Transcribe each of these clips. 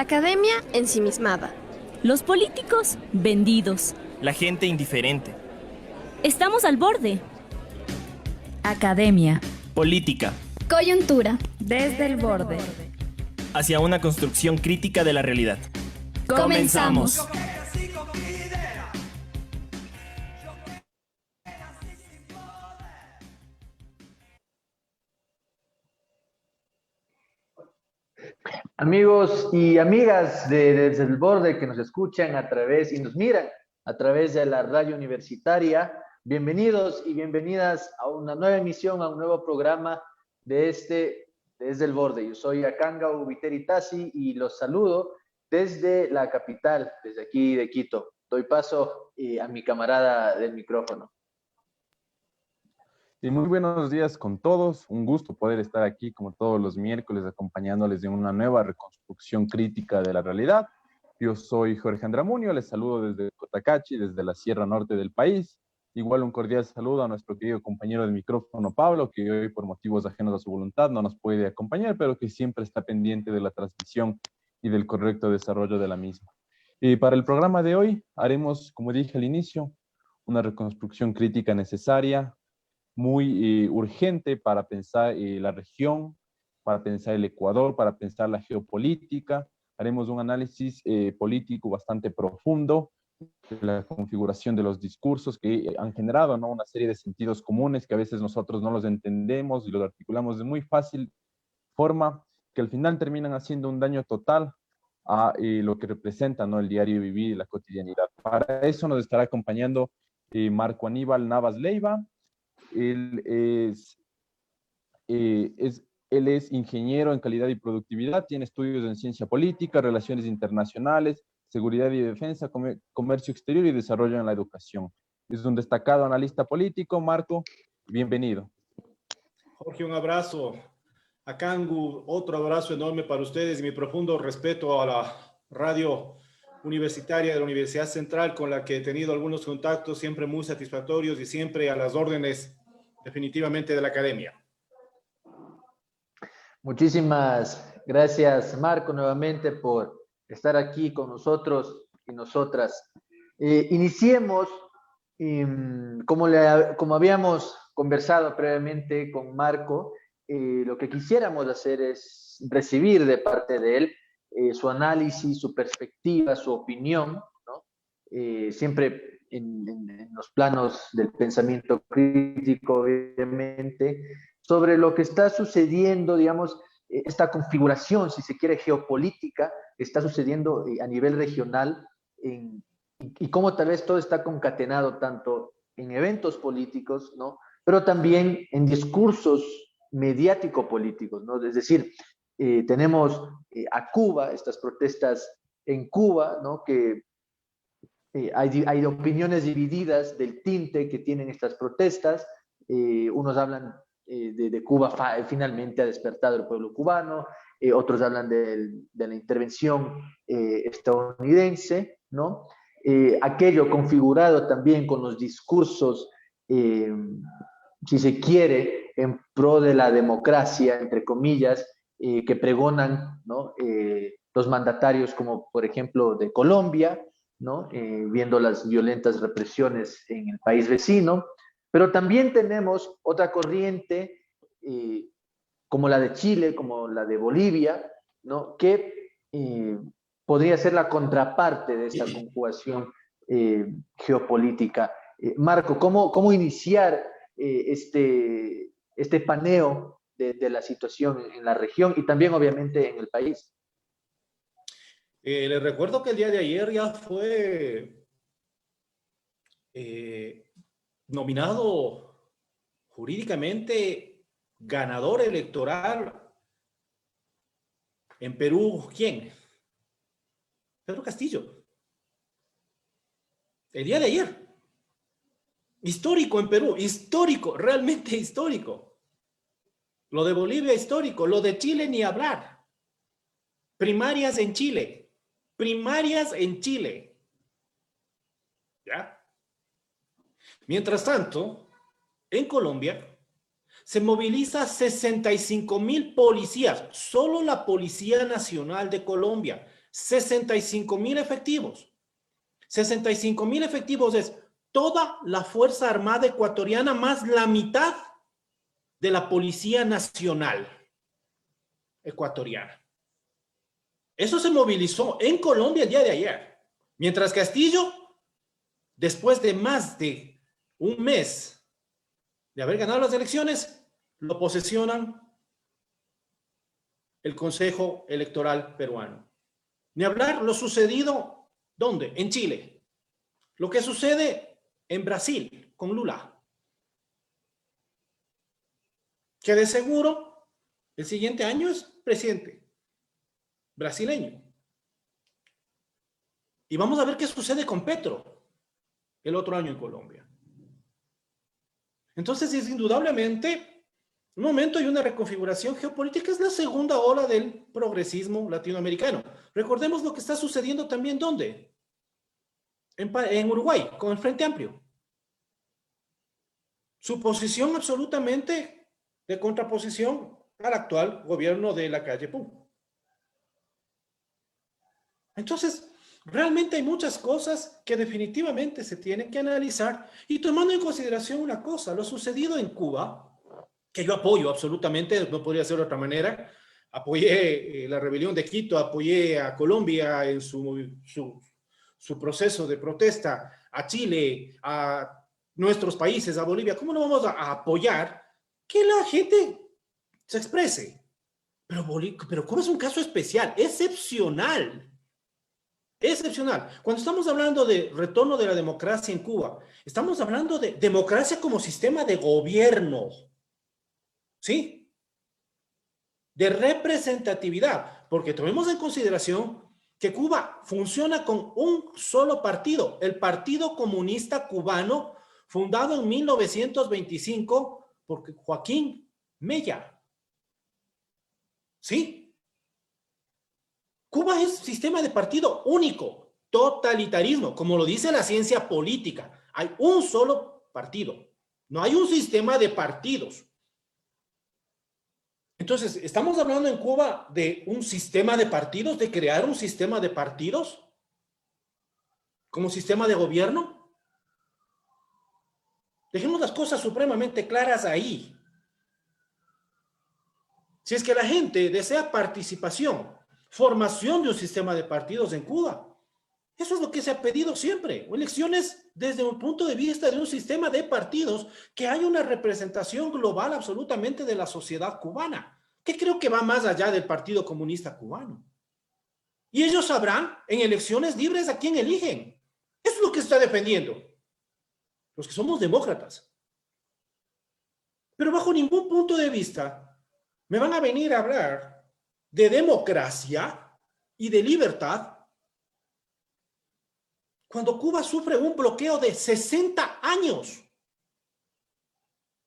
La academia ensimismada. Los políticos vendidos. La gente indiferente. Estamos al borde. Academia. Política. Coyuntura. Desde el borde. Hacia una construcción crítica de la realidad. Comenzamos. Amigos y amigas Desde el Borde que nos escuchan a través y nos miran a través de la radio universitaria, bienvenidos y bienvenidas a una nueva emisión, a un nuevo programa Desde el Borde. Yo soy Akanga Ubiteri Tasi y los saludo desde la capital, desde aquí de Quito. Doy paso a mi camarada del micrófono. Y muy buenos días con todos. Un gusto poder estar aquí como todos los miércoles acompañándoles en una nueva reconstrucción crítica de la realidad. Yo soy Jorge Andramunio, les saludo desde Cotacachi, desde la Sierra Norte del país. Igual un cordial saludo a nuestro querido compañero de micrófono Pablo, que hoy por motivos ajenos a su voluntad no nos puede acompañar, pero que siempre está pendiente de la transmisión y del correcto desarrollo de la misma. Y para el programa de hoy haremos, como dije al inicio, una reconstrucción crítica necesaria, muy urgente para pensar la región, para pensar el Ecuador, para pensar la geopolítica. Haremos un análisis político bastante profundo de la configuración de los discursos que han generado, ¿no?, una serie de sentidos comunes que a veces nosotros no los entendemos y los articulamos de muy fácil forma, que al final terminan haciendo un daño total a lo que representa, ¿no?, el diario vivir y la cotidianidad. Para eso nos estará acompañando Marco Aníbal Navas Leiva. Él es ingeniero en calidad y productividad, tiene estudios en ciencia política, relaciones internacionales, seguridad y defensa, comercio exterior y desarrollo en la educación. Es un destacado analista político. Marco, bienvenido. Jorge, un abrazo. A Kangu, otro abrazo enorme para ustedes y mi profundo respeto a la radio universitaria de la Universidad Central, con la que he tenido algunos contactos siempre muy satisfactorios y siempre a las órdenes definitivamente de la academia. Muchísimas gracias, Marco, nuevamente por estar aquí con nosotros y nosotras. Iniciemos, como habíamos conversado previamente con Marco, lo que quisiéramos hacer es recibir de parte de él su análisis, su perspectiva, su opinión, ¿no? Siempre en los planos del pensamiento crítico, obviamente, sobre lo que está sucediendo, digamos, esta configuración, si se quiere, geopolítica, que está sucediendo a nivel regional, y cómo tal vez todo está concatenado tanto en eventos políticos, ¿no?, pero también en discursos mediático-políticos, ¿no? Es decir, tenemos a Cuba, estas protestas en Cuba, ¿no?, que hay opiniones divididas del tinte que tienen estas protestas. Unos hablan de Cuba finalmente ha despertado el pueblo cubano, otros hablan de la intervención estadounidense, ¿no? Aquello configurado también con los discursos, si se quiere, en pro de la democracia, entre comillas, que pregonan, ¿no?, los mandatarios como por ejemplo de Colombia, ¿no?, viendo las violentas represiones en el país vecino. Pero también tenemos otra corriente, como la de Chile, como la de Bolivia, ¿no?, que podría ser la contraparte de esta conjugación geopolítica. Marco, ¿cómo iniciar este paneo de la situación en la región y también obviamente en el país? Les recuerdo que el día de ayer ya fue nominado jurídicamente ganador electoral en Perú. ¿Quién? Pedro Castillo. El día de ayer. Histórico en Perú, histórico, realmente histórico. Lo de Bolivia histórico, lo de Chile ni hablar. Primarias en Chile. Primarias en Chile. ¿Ya? Mientras tanto, en Colombia se moviliza 65,000 policías, solo la Policía Nacional de Colombia, 65,000 efectivos. 65,000 efectivos es toda la Fuerza Armada ecuatoriana más la mitad de la Policía Nacional ecuatoriana. Eso se movilizó en Colombia el día de ayer. Mientras Castillo, después de más de un mes de haber ganado las elecciones, lo posesionan el Consejo Electoral peruano. Ni hablar lo sucedido, ¿dónde? En Chile. Lo que sucede en Brasil con Lula. Que de seguro el siguiente año es presidente brasileño. Y vamos a ver qué sucede con Petro el otro año en Colombia. Entonces, es indudablemente un momento y una reconfiguración geopolítica. Es la segunda ola del progresismo latinoamericano. Recordemos lo que está sucediendo también, ¿dónde? En Uruguay, con el Frente Amplio. Su posición absolutamente de contraposición al actual gobierno de Lacalle Pou. Entonces, realmente hay muchas cosas que definitivamente se tienen que analizar y tomando en consideración una cosa, lo sucedido en Cuba, que yo apoyo absolutamente, no podría ser de otra manera, apoyé la rebelión de Quito, apoyé a Colombia en su proceso de protesta, a Chile, a nuestros países, a Bolivia. ¿Cómo no vamos a apoyar que la gente se exprese? Pero Cuba es un caso especial, excepcional. Excepcional. Cuando estamos hablando de retorno de la democracia en Cuba, estamos hablando de democracia como sistema de gobierno, ¿sí? De representatividad, porque tomemos en consideración que Cuba funciona con un solo partido, el Partido Comunista Cubano, fundado en 1925 por Joaquín Mella, ¿sí? Cuba es sistema de partido único, totalitarismo, como lo dice la ciencia política. Hay un solo partido, no hay un sistema de partidos. Entonces, ¿estamos hablando en Cuba de un sistema de partidos, de crear un sistema de partidos como sistema de gobierno? Dejemos las cosas supremamente claras ahí. Si es que la gente desea participación, formación de un sistema de partidos en Cuba. Eso es lo que se ha pedido siempre. Elecciones desde un punto de vista de un sistema de partidos que haya una representación global absolutamente de la sociedad cubana, que creo que va más allá del Partido Comunista Cubano. Y ellos sabrán en elecciones libres a quién eligen. Eso es lo que está defendiendo los que somos demócratas. Pero bajo ningún punto de vista me van a venir a hablar de democracia y de libertad cuando Cuba sufre un bloqueo de 60 años.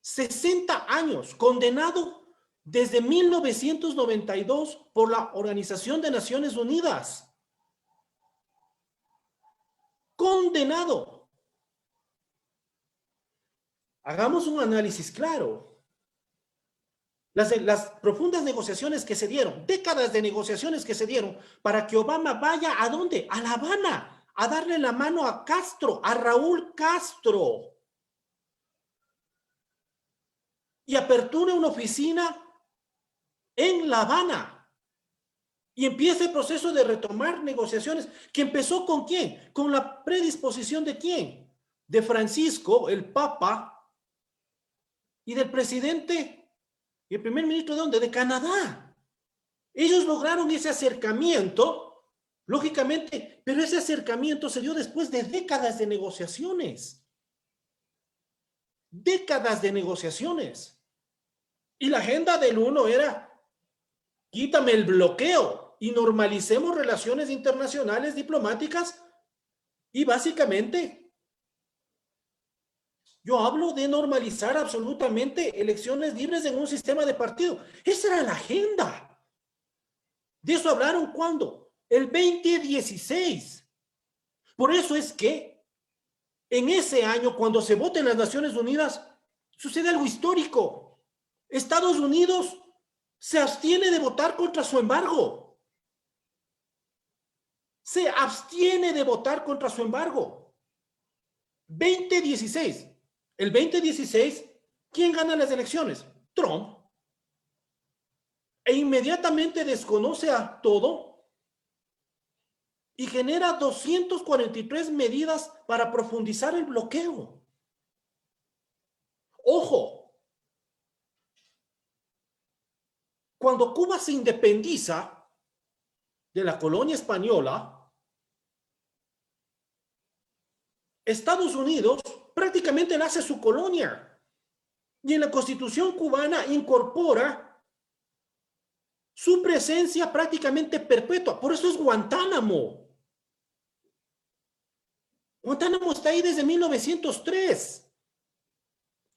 60 años, condenado desde 1992 por la Organización de Naciones Unidas. Condenado. Hagamos un análisis claro. Las profundas negociaciones que se dieron, décadas de negociaciones que se dieron para que Obama vaya ¿a dónde? A La Habana, a darle la mano a Castro, a Raúl Castro. Y aperture una oficina en La Habana. Y empieza el proceso de retomar negociaciones, que empezó ¿con quién? Con la predisposición ¿de quién? De Francisco, el Papa, y del presidente. ¿Y el primer ministro de dónde? De Canadá. Ellos lograron ese acercamiento, lógicamente, pero ese acercamiento se dio después de décadas de negociaciones. Décadas de negociaciones. Y la agenda del uno era, quítame el bloqueo y normalicemos relaciones internacionales diplomáticas. Y básicamente, yo hablo de normalizar absolutamente elecciones libres en un sistema de partido. Esa era la agenda. De eso hablaron ¿cuándo? El 2016. Por eso es que en ese año, cuando se vota en las Naciones Unidas, sucede algo histórico. Estados Unidos se abstiene de votar contra su embargo. se abstiene de votar contra su embargo. 2016. El 2016, ¿quién gana las elecciones? Trump. E inmediatamente desconoce a todo y genera 243 medidas para profundizar el bloqueo. Ojo, cuando Cuba se independiza de la colonia española, Estados Unidos prácticamente le hace su colonia y en la Constitución cubana incorpora su presencia prácticamente perpetua. Por eso es Guantánamo. Guantánamo está ahí desde 1903.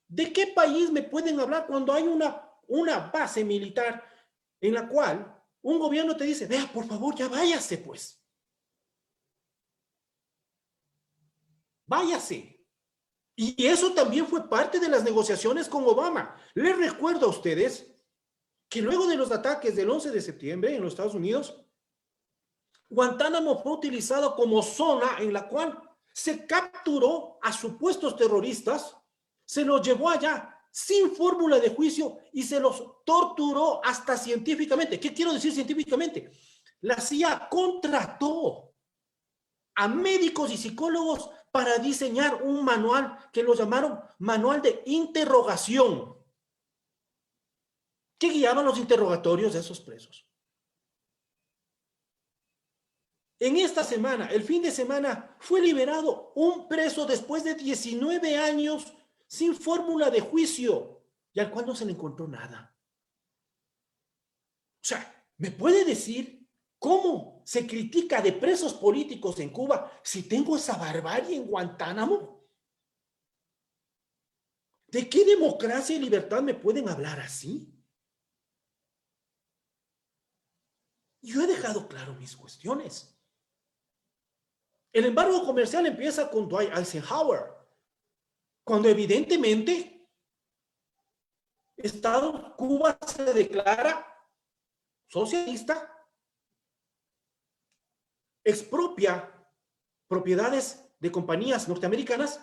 ¿De qué país me pueden hablar cuando hay una base militar en la cual un gobierno te dice, vea, por favor, ya váyase, pues? Váyase. Y eso también fue parte de las negociaciones con Obama. Les recuerdo a ustedes que luego de los ataques del 11 de septiembre en los Estados Unidos, Guantánamo fue utilizado como zona en la cual se capturó a supuestos terroristas, se los llevó allá sin fórmula de juicio y se los torturó hasta científicamente. ¿Qué quiero decir científicamente? La CIA contrató a médicos y psicólogos para diseñar un manual que lo llamaron manual de interrogación, que guiaban los interrogatorios de esos presos. En esta semana, el fin de semana, fue liberado un preso después de 19 años sin fórmula de juicio y al cual no se le encontró nada. O sea, ¿me puede decir cómo se critica de presos políticos en Cuba si tengo esa barbarie en Guantánamo? ¿De qué democracia y libertad me pueden hablar así? Yo he dejado claro mis cuestiones. El embargo comercial empieza con Dwight Eisenhower, cuando evidentemente Cuba se declara socialista, expropia propiedades de compañías norteamericanas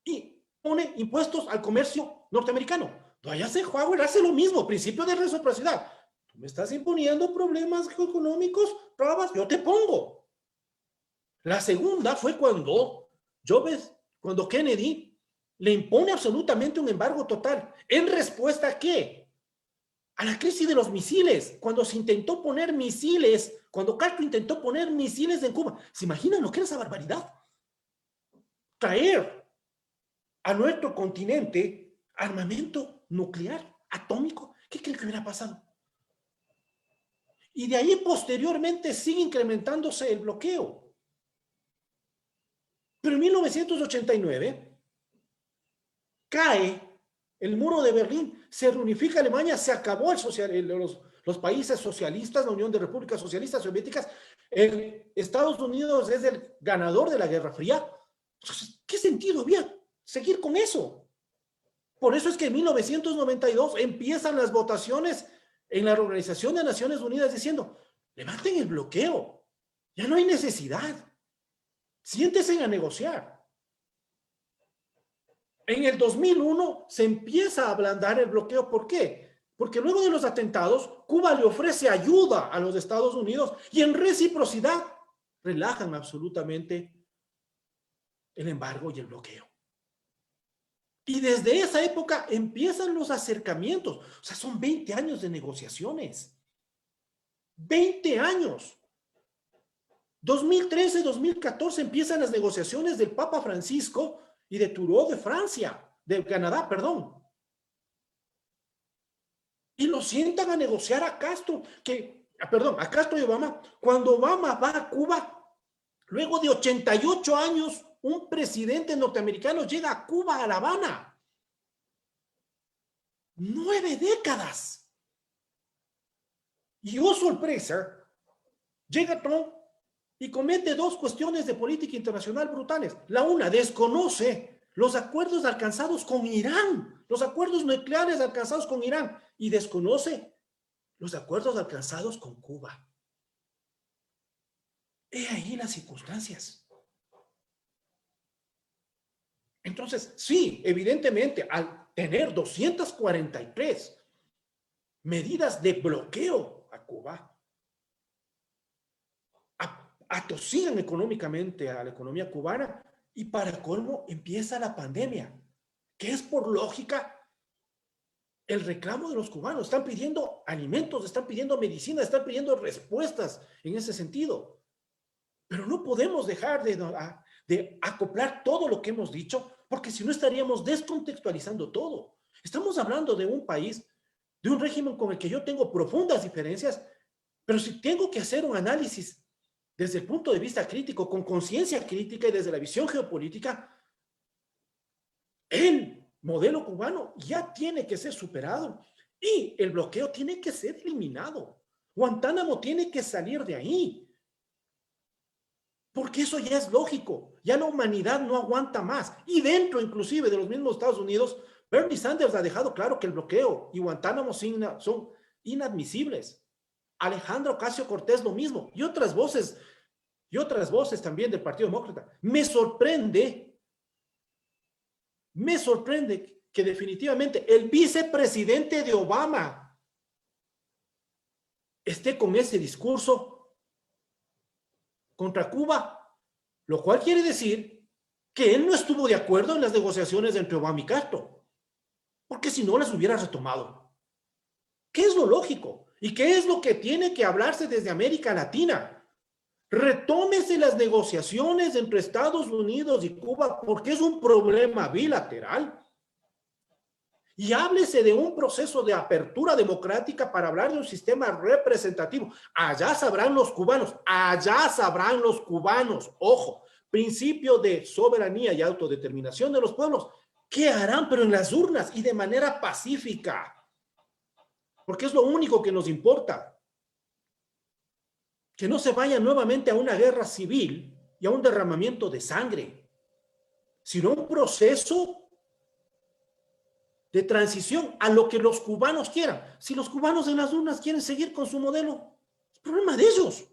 y pone impuestos al comercio norteamericano. Dwight Eisenhower hace lo mismo, principio de reciprocidad. Tú me estás imponiendo problemas económicos, trabas, yo te pongo. La segunda fue cuando Kennedy le impone absolutamente un embargo total. ¿En respuesta a qué? A la crisis de los misiles. Cuando se intentó poner misiles, cuando Castro intentó poner misiles en Cuba. ¿Se imaginan lo que era esa barbaridad? Traer a nuestro continente armamento nuclear, atómico. ¿Qué creen que hubiera pasado? Y de ahí posteriormente sigue incrementándose el bloqueo. Pero en 1989 cae el muro de Berlín, se reunifica Alemania, se acabó los países socialistas, la Unión de Repúblicas Socialistas Soviéticas, Estados Unidos es el ganador de la Guerra Fría. Entonces, ¿qué sentido había seguir con eso? Por eso es que en 1992 empiezan las votaciones en la Organización de Naciones Unidas diciendo, levanten el bloqueo, ya no hay necesidad. Siéntese a negociar. En el 2001 se empieza a ablandar el bloqueo. ¿Por qué? Porque luego de los atentados, Cuba le ofrece ayuda a los Estados Unidos y en reciprocidad relajan absolutamente el embargo y el bloqueo. Y desde esa época empiezan los acercamientos. O sea, son 20 años de negociaciones. 20 años. 2013, 2014 empiezan las negociaciones del Papa Francisco y de Trudeau de Francia, de Canadá, perdón. Y lo sientan a negociar a Castro, a Castro y Obama. Cuando Obama va a Cuba, luego de 88 años, un presidente norteamericano llega a Cuba, a La Habana. 9 décadas. Y oh sorpresa, llega Trump y comete 2 cuestiones de política internacional brutales. La una, desconoce los acuerdos alcanzados con Irán, los acuerdos nucleares alcanzados con Irán, y desconoce los acuerdos alcanzados con Cuba. He ahí las circunstancias. Entonces, sí, evidentemente, al tener 243 medidas de bloqueo a Cuba, atosigan económicamente a la economía cubana y para colmo empieza la pandemia, que es por lógica el reclamo de los cubanos. Están pidiendo alimentos, están pidiendo medicina, están pidiendo respuestas en ese sentido. Pero no podemos dejar de acoplar todo lo que hemos dicho, porque si no estaríamos descontextualizando todo. Estamos hablando de un país, de un régimen con el que yo tengo profundas diferencias, pero si tengo que hacer un análisis desde el punto de vista crítico, con conciencia crítica y desde la visión geopolítica, el modelo cubano ya tiene que ser superado y el bloqueo tiene que ser eliminado. Guantánamo tiene que salir de ahí. Porque eso ya es lógico, ya la humanidad no aguanta más. Y dentro inclusive de los mismos Estados Unidos, Bernie Sanders ha dejado claro que el bloqueo y Guantánamo son inadmisibles. Alejandro Ocasio-Cortez lo mismo, y otras voces también del Partido Demócrata. Me sorprende que definitivamente el vicepresidente de Obama esté con ese discurso contra Cuba, lo cual quiere decir que él no estuvo de acuerdo en las negociaciones entre Obama y Castro, porque si no las hubiera retomado. ¿Qué es lo lógico? ¿Y qué es lo que tiene que hablarse desde América Latina? Retómese las negociaciones entre Estados Unidos y Cuba porque es un problema bilateral. Y háblese de un proceso de apertura democrática para hablar de un sistema representativo. Allá sabrán los cubanos, ojo, principio de soberanía y autodeterminación de los pueblos. ¿Qué harán? Pero en las urnas y de manera pacífica. Porque es lo único que nos importa. Que no se vaya nuevamente a una guerra civil y a un derramamiento de sangre, sino un proceso de transición a lo que los cubanos quieran. Si los cubanos en las urnas quieren seguir con su modelo, es problema de ellos.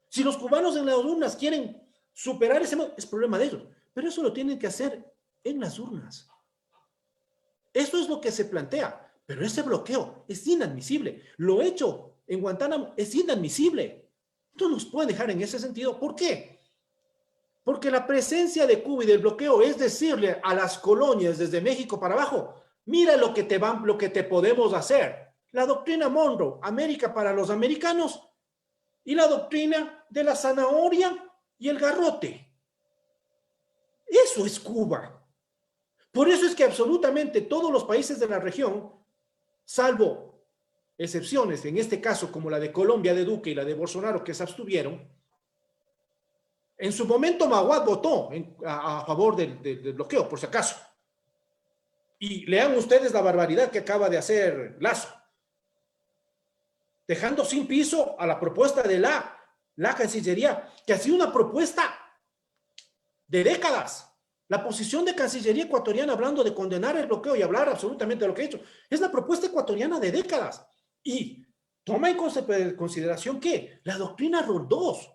Si los cubanos en las urnas quieren superar ese modelo, es problema de ellos. Pero eso lo tienen que hacer en las urnas. Eso es lo que se plantea. Pero ese bloqueo es inadmisible. Lo hecho en Guantánamo es inadmisible. No nos pueden dejar en ese sentido. ¿Por qué? Porque la presencia de Cuba y del bloqueo es decirle a las colonias desde México para abajo, mira lo que te podemos hacer. La doctrina Monroe, América para los americanos, y la doctrina de la zanahoria y el garrote. Eso es Cuba. Por eso es que absolutamente todos los países de la región, salvo excepciones, en este caso como la de Colombia de Duque y la de Bolsonaro, que se abstuvieron, en su momento Maguad votó a favor del bloqueo, por si acaso. Y lean ustedes la barbaridad que acaba de hacer Lazo, dejando sin piso a la propuesta de la Cancillería, que ha sido una propuesta de décadas. La posición de Cancillería ecuatoriana hablando de condenar el bloqueo y hablar absolutamente de lo que ha hecho, es la propuesta ecuatoriana de décadas. Y toma en consideración que la doctrina Roldós,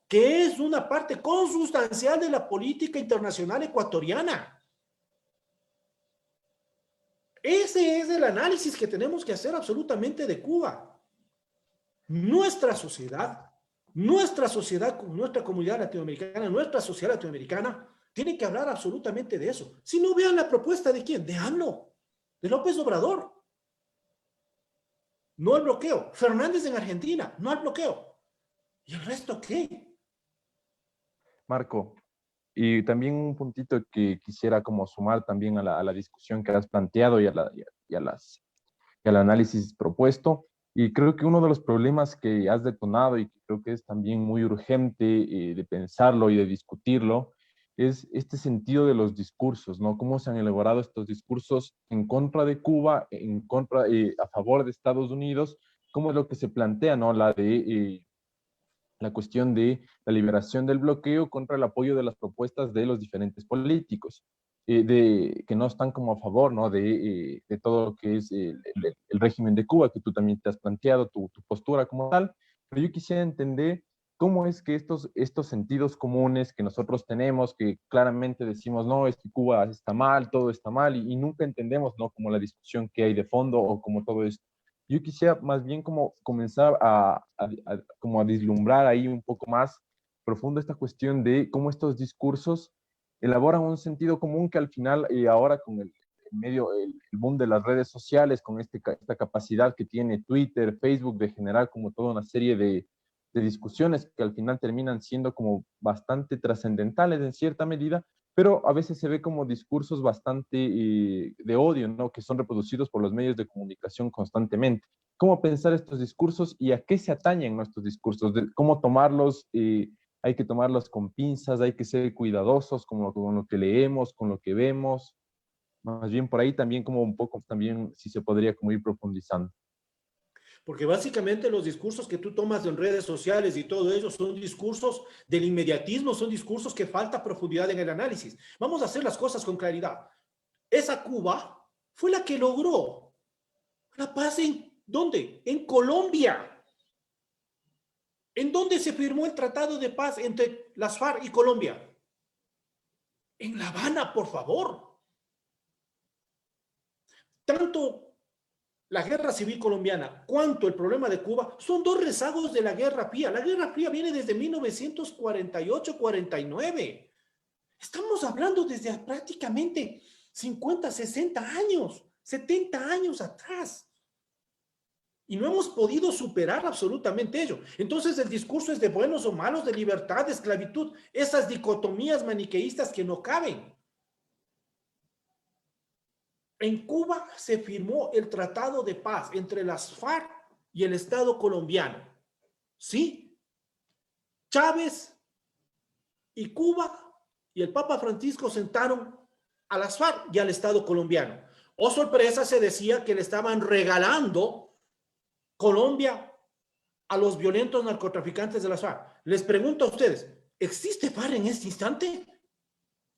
que es una parte consustancial de la política internacional ecuatoriana. Ese es el análisis que tenemos que hacer absolutamente de Cuba. Nuestra sociedad, nuestra comunidad latinoamericana, nuestra sociedad latinoamericana, tiene que hablar absolutamente de eso. Si no, vean la propuesta de quién, de AMLO, de López Obrador. No al bloqueo. Fernández en Argentina, no al bloqueo. ¿Y el resto qué? Marco, y también un puntito que quisiera como sumar también a la discusión que has planteado y al análisis propuesto. Y creo que uno de los problemas que has detonado y que creo que es también muy urgente de pensarlo y de discutirlo es este sentido de los discursos, ¿no? Cómo se han elaborado estos discursos en contra de Cuba, a favor de Estados Unidos, cómo es lo que se plantea, ¿no? La cuestión de la liberación del bloqueo contra el apoyo de las propuestas de los diferentes políticos, que no están como a favor, ¿no? de todo lo que es el régimen de Cuba, que tú también te has planteado tu postura como tal, Pero yo quisiera entender cómo es que estos sentidos comunes que nosotros tenemos, que claramente decimos, no, es que Cuba está mal, todo está mal, y nunca entendemos, ¿no? Como la discusión que hay de fondo o como todo esto. Yo quisiera más bien como comenzar como a vislumbrar ahí un poco más profundo esta cuestión de cómo estos discursos elaboran un sentido común que al final, ahora con el boom de las redes sociales, con esta capacidad que tiene Twitter, Facebook, de generar como toda una serie de discusiones que al final terminan siendo como bastante trascendentales en cierta medida, pero a veces se ve como discursos bastante de odio, ¿no? Que son reproducidos por los medios de comunicación constantemente. ¿Cómo pensar estos discursos y a qué se atañen nuestros discursos? ¿Cómo tomarlos? Hay que tomarlos con pinzas, hay que ser cuidadosos con lo que leemos, con lo que vemos. Más bien por ahí también como un poco, también si se podría como ir profundizando. Porque básicamente los discursos que tú tomas en redes sociales y todo ello son discursos del inmediatismo, son discursos que falta profundidad en el análisis. Vamos a hacer las cosas con claridad. Esa Cuba fue la que logró la paz ¿en dónde? En Colombia. ¿En dónde se firmó el tratado de paz entre las FARC y Colombia? En La Habana, por favor. Tanto la guerra civil colombiana cuanto el problema de Cuba son dos rezagos de la Guerra Fría. La Guerra Fría viene desde 1948-49. Estamos hablando desde prácticamente 50, 60 años, 70 años atrás. Y no hemos podido superar absolutamente ello. Entonces el discurso es de buenos o malos, de libertad, de esclavitud, esas dicotomías maniqueístas que no caben. En Cuba se firmó el Tratado de Paz entre las FARC y el Estado colombiano. ¿Sí? Chávez y Cuba y el Papa Francisco sentaron a las FARC y al Estado colombiano. Oh, sorpresa, se decía que le estaban regalando Colombia a los violentos narcotraficantes de las FARC. Les pregunto a ustedes, ¿existe FARC en este instante?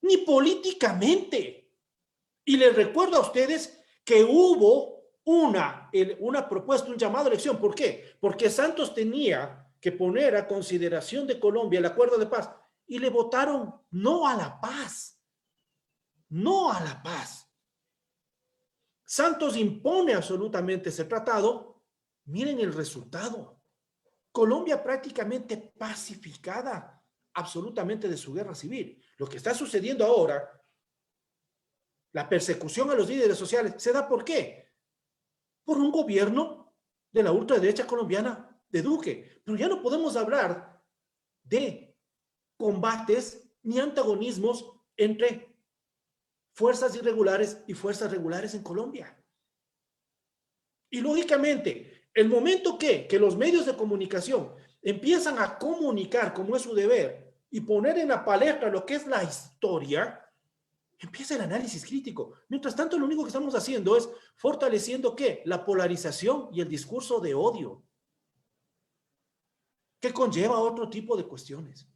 Ni políticamente. Y les recuerdo a ustedes que hubo una propuesta, un llamado a elección. ¿Por qué? Porque Santos tenía que poner a consideración de Colombia el acuerdo de paz y le votaron no a la paz. No a la paz. Santos impone absolutamente ese tratado. Miren el resultado. Colombia prácticamente pacificada absolutamente de su guerra civil. Lo que está sucediendo ahora, la persecución a los líderes sociales, ¿se da por qué? Por un gobierno de la ultraderecha colombiana de Duque. Pero ya no podemos hablar de combates ni antagonismos entre fuerzas irregulares y fuerzas regulares en Colombia. Y lógicamente, el momento que los medios de comunicación empiezan a comunicar como es su deber y poner en la palestra lo que es la historia, empieza el análisis crítico. Mientras tanto, lo único que estamos haciendo es fortaleciendo ¿qué? La polarización y el discurso de odio, que conlleva otro tipo de cuestiones.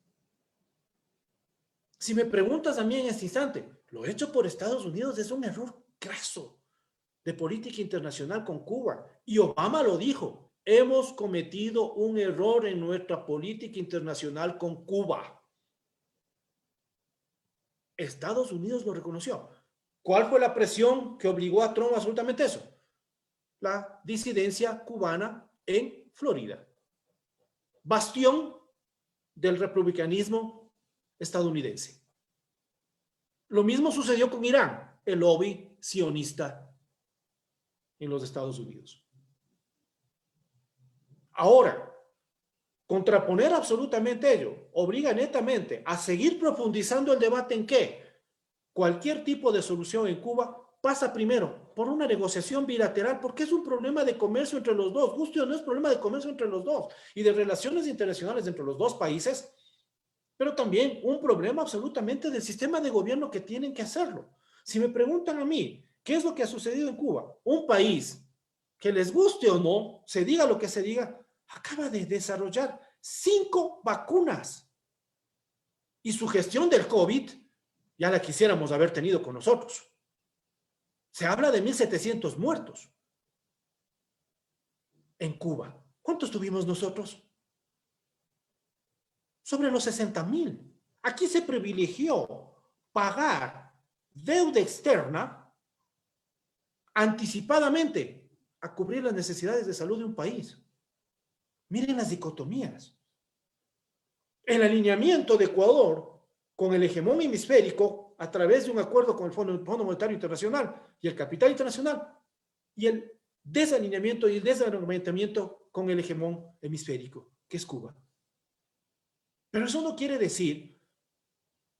Si me preguntas a mí en este instante, lo hecho por Estados Unidos es un error graso de política internacional con Cuba. Y Obama lo dijo, hemos cometido un error en nuestra política internacional con Cuba. Estados Unidos lo reconoció. ¿Cuál fue la presión que obligó a Trump a absolutamente eso? La disidencia cubana en Florida. Bastión del republicanismo estadounidense. Lo mismo sucedió con Irán, el lobby sionista en los Estados Unidos. Ahora, contraponer absolutamente ello obliga netamente a seguir profundizando el debate en que cualquier tipo de solución en Cuba pasa primero por una negociación bilateral, porque es un problema de comercio entre los dos. Guste o no, es problema de comercio entre los dos y de relaciones internacionales entre los dos países, pero también un problema absolutamente del sistema de gobierno que tienen que hacerlo. Si me preguntan a mí, ¿qué es lo que ha sucedido en Cuba? Un país que les guste o no, se diga lo que se diga, acaba de desarrollar 5 vacunas. Y su gestión del COVID ya la quisiéramos haber tenido con nosotros. Se habla de 1,700 muertos en Cuba. ¿Cuántos tuvimos nosotros? sobre los 60.000. Aquí se privilegió pagar deuda externa anticipadamente a cubrir las necesidades de salud de un país. Miren las dicotomías. El alineamiento de Ecuador con el hegemón hemisférico a través de un acuerdo con el Fondo Monetario Internacional y el capital internacional, y el desalineamiento y el desalineamiento con el hegemón hemisférico, que es Cuba. Pero eso no quiere decir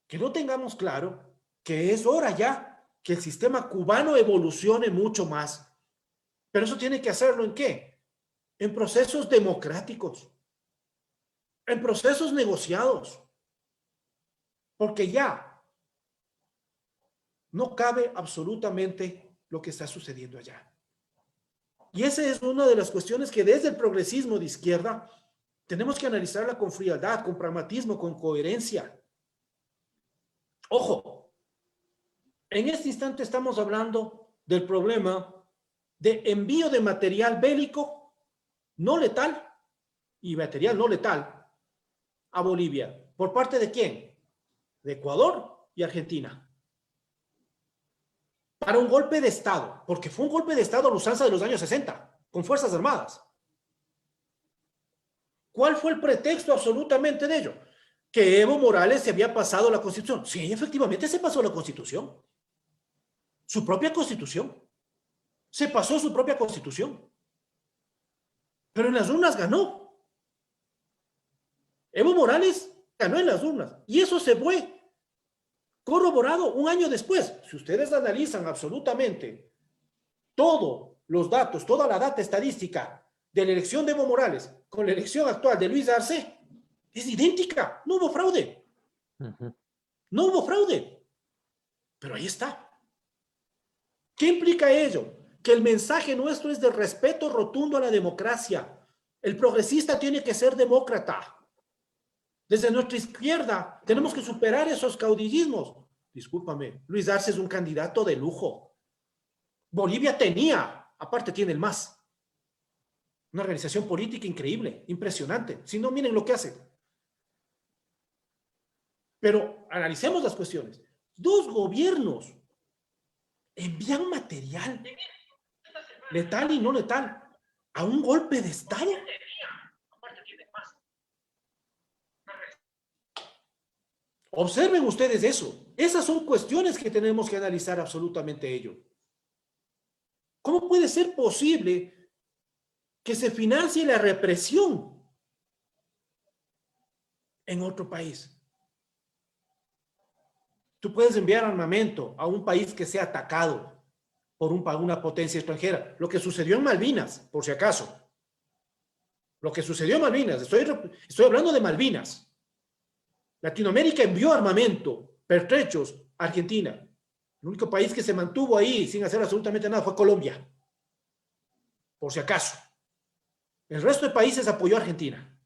que no tengamos claro que es hora ya que el sistema cubano evolucione mucho más. Pero eso tiene que hacerlo ¿en qué? En procesos democráticos, en procesos negociados, porque ya no cabe absolutamente lo que está sucediendo allá. Y esa es una de las cuestiones que desde el progresismo de izquierda tenemos que analizarla con frialdad, con pragmatismo, con coherencia. Ojo, en este instante estamos hablando del problema de envío de material bélico no letal y material no letal a Bolivia. ¿Por parte de quién? De Ecuador y Argentina. Para un golpe de Estado, porque fue un golpe de Estado a la usanza de los años 60, con Fuerzas Armadas. ¿Cuál fue el pretexto absolutamente de ello? Que Evo Morales se había pasado la Constitución. Sí, efectivamente se pasó la Constitución. Su propia Constitución. Se pasó su propia Constitución. Pero en las urnas ganó. Evo Morales ganó en las urnas. Y eso se fue corroborado un año después. Si ustedes analizan absolutamente todos los datos, toda la data estadística de la elección de Evo Morales con la elección actual de Luis Arce, es idéntica. No hubo fraude. No hubo fraude. Pero ahí está. ¿Qué implica ello? Que el mensaje nuestro es de respeto rotundo a la democracia. El progresista tiene que ser demócrata. Desde nuestra izquierda tenemos que superar esos caudillismos. Discúlpame, Luis Arce es un candidato de lujo. Bolivia tenía, aparte tiene el MAS, una organización política increíble, impresionante. Si no, miren lo que hace. Pero analicemos las cuestiones. Dos gobiernos envían material letal y no letal a un golpe de Estado. Observen ustedes eso. Esas son cuestiones que tenemos que analizar absolutamente ello. ¿Cómo puede ser posible que se financie la represión en otro país? Tú puedes enviar armamento a un país que sea atacado por una potencia extranjera. Lo que sucedió en Malvinas, por si acaso. Lo que sucedió en Malvinas. Estoy hablando de Malvinas. Latinoamérica envió armamento, pertrechos, a Argentina. El único país que se mantuvo ahí sin hacer absolutamente nada fue Colombia. Por si acaso. El resto de países apoyó a Argentina.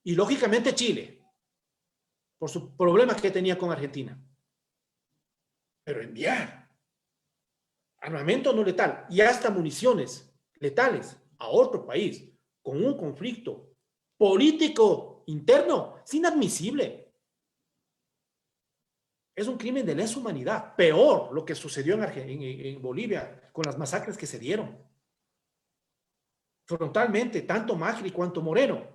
Y lógicamente Chile. Por su problema que tenía con Argentina. Pero enviar armamento no letal y hasta municiones letales a otro país con un conflicto político interno es inadmisible. Es un crimen de lesa humanidad. Peor lo que sucedió en Bolivia con las masacres que se dieron. Frontalmente, tanto Macri cuanto Moreno.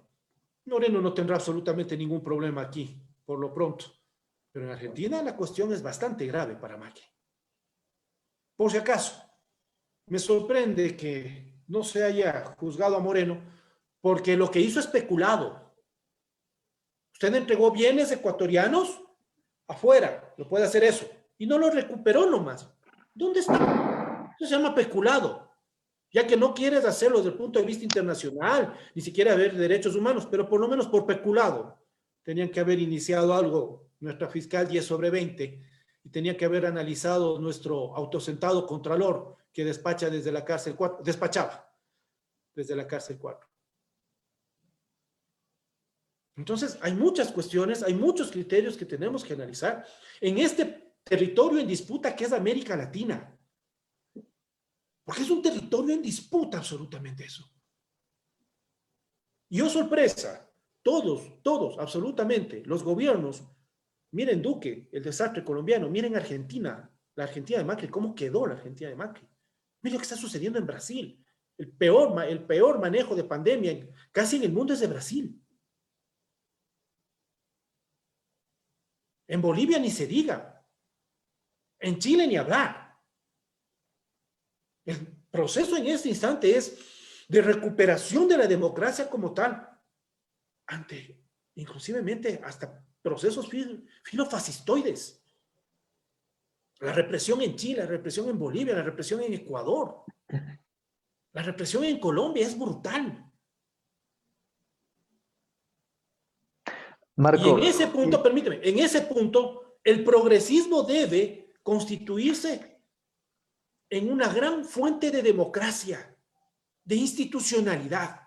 Moreno no tendrá absolutamente ningún problema aquí, por lo pronto. Pero en Argentina la cuestión es bastante grave para Macri. Por si acaso, me sorprende que no se haya juzgado a Moreno porque lo que hizo es peculado. Usted entregó bienes ecuatorianos afuera, lo puede hacer eso, y no lo recuperó nomás. ¿Dónde está? Eso se llama peculado, ya que no quieres hacerlo desde el punto de vista internacional, ni siquiera ver derechos humanos, pero por lo menos por peculado. Tenían que haber iniciado algo, nuestra fiscal 10/20, y tenía que haber analizado nuestro autosentado contralor que despacha desde la cárcel 4, despachaba desde la cárcel 4. Entonces, hay muchas cuestiones, hay muchos criterios que tenemos que analizar en este territorio en disputa que es América Latina. Porque es un territorio en disputa absolutamente eso. Y oh sorpresa, todos, absolutamente, los gobiernos. Miren Duque, el desastre colombiano, miren Argentina, la Argentina de Macri, cómo quedó la Argentina de Macri. Miren lo que está sucediendo en Brasil. El peor manejo de pandemia casi en el mundo es de Brasil. En Bolivia ni se diga. En Chile ni hablar. El proceso en este instante es de recuperación de la democracia como tal, ante inclusivemente hasta procesos filofascistoides. La represión en Chile, la represión en Bolivia, la represión en Ecuador, la represión en Colombia es brutal. Marco, Y en ese punto, permíteme, en ese punto, el progresismo debe constituirse en una gran fuente de democracia, de institucionalidad.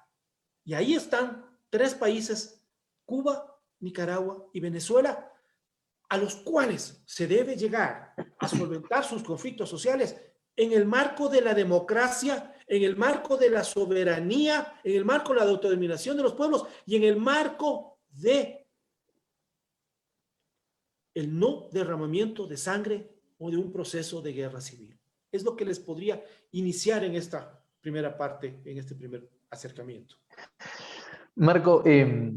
Y ahí están 3 países, Cuba, Nicaragua y Venezuela, a los cuales se debe llegar a solventar sus conflictos sociales en el marco de la democracia, en el marco de la soberanía, en el marco de la autodeterminación de los pueblos y en el marco de el no derramamiento de sangre o de un proceso de guerra civil. Es lo que les podría iniciar en esta primera parte, en este primer acercamiento. Marco,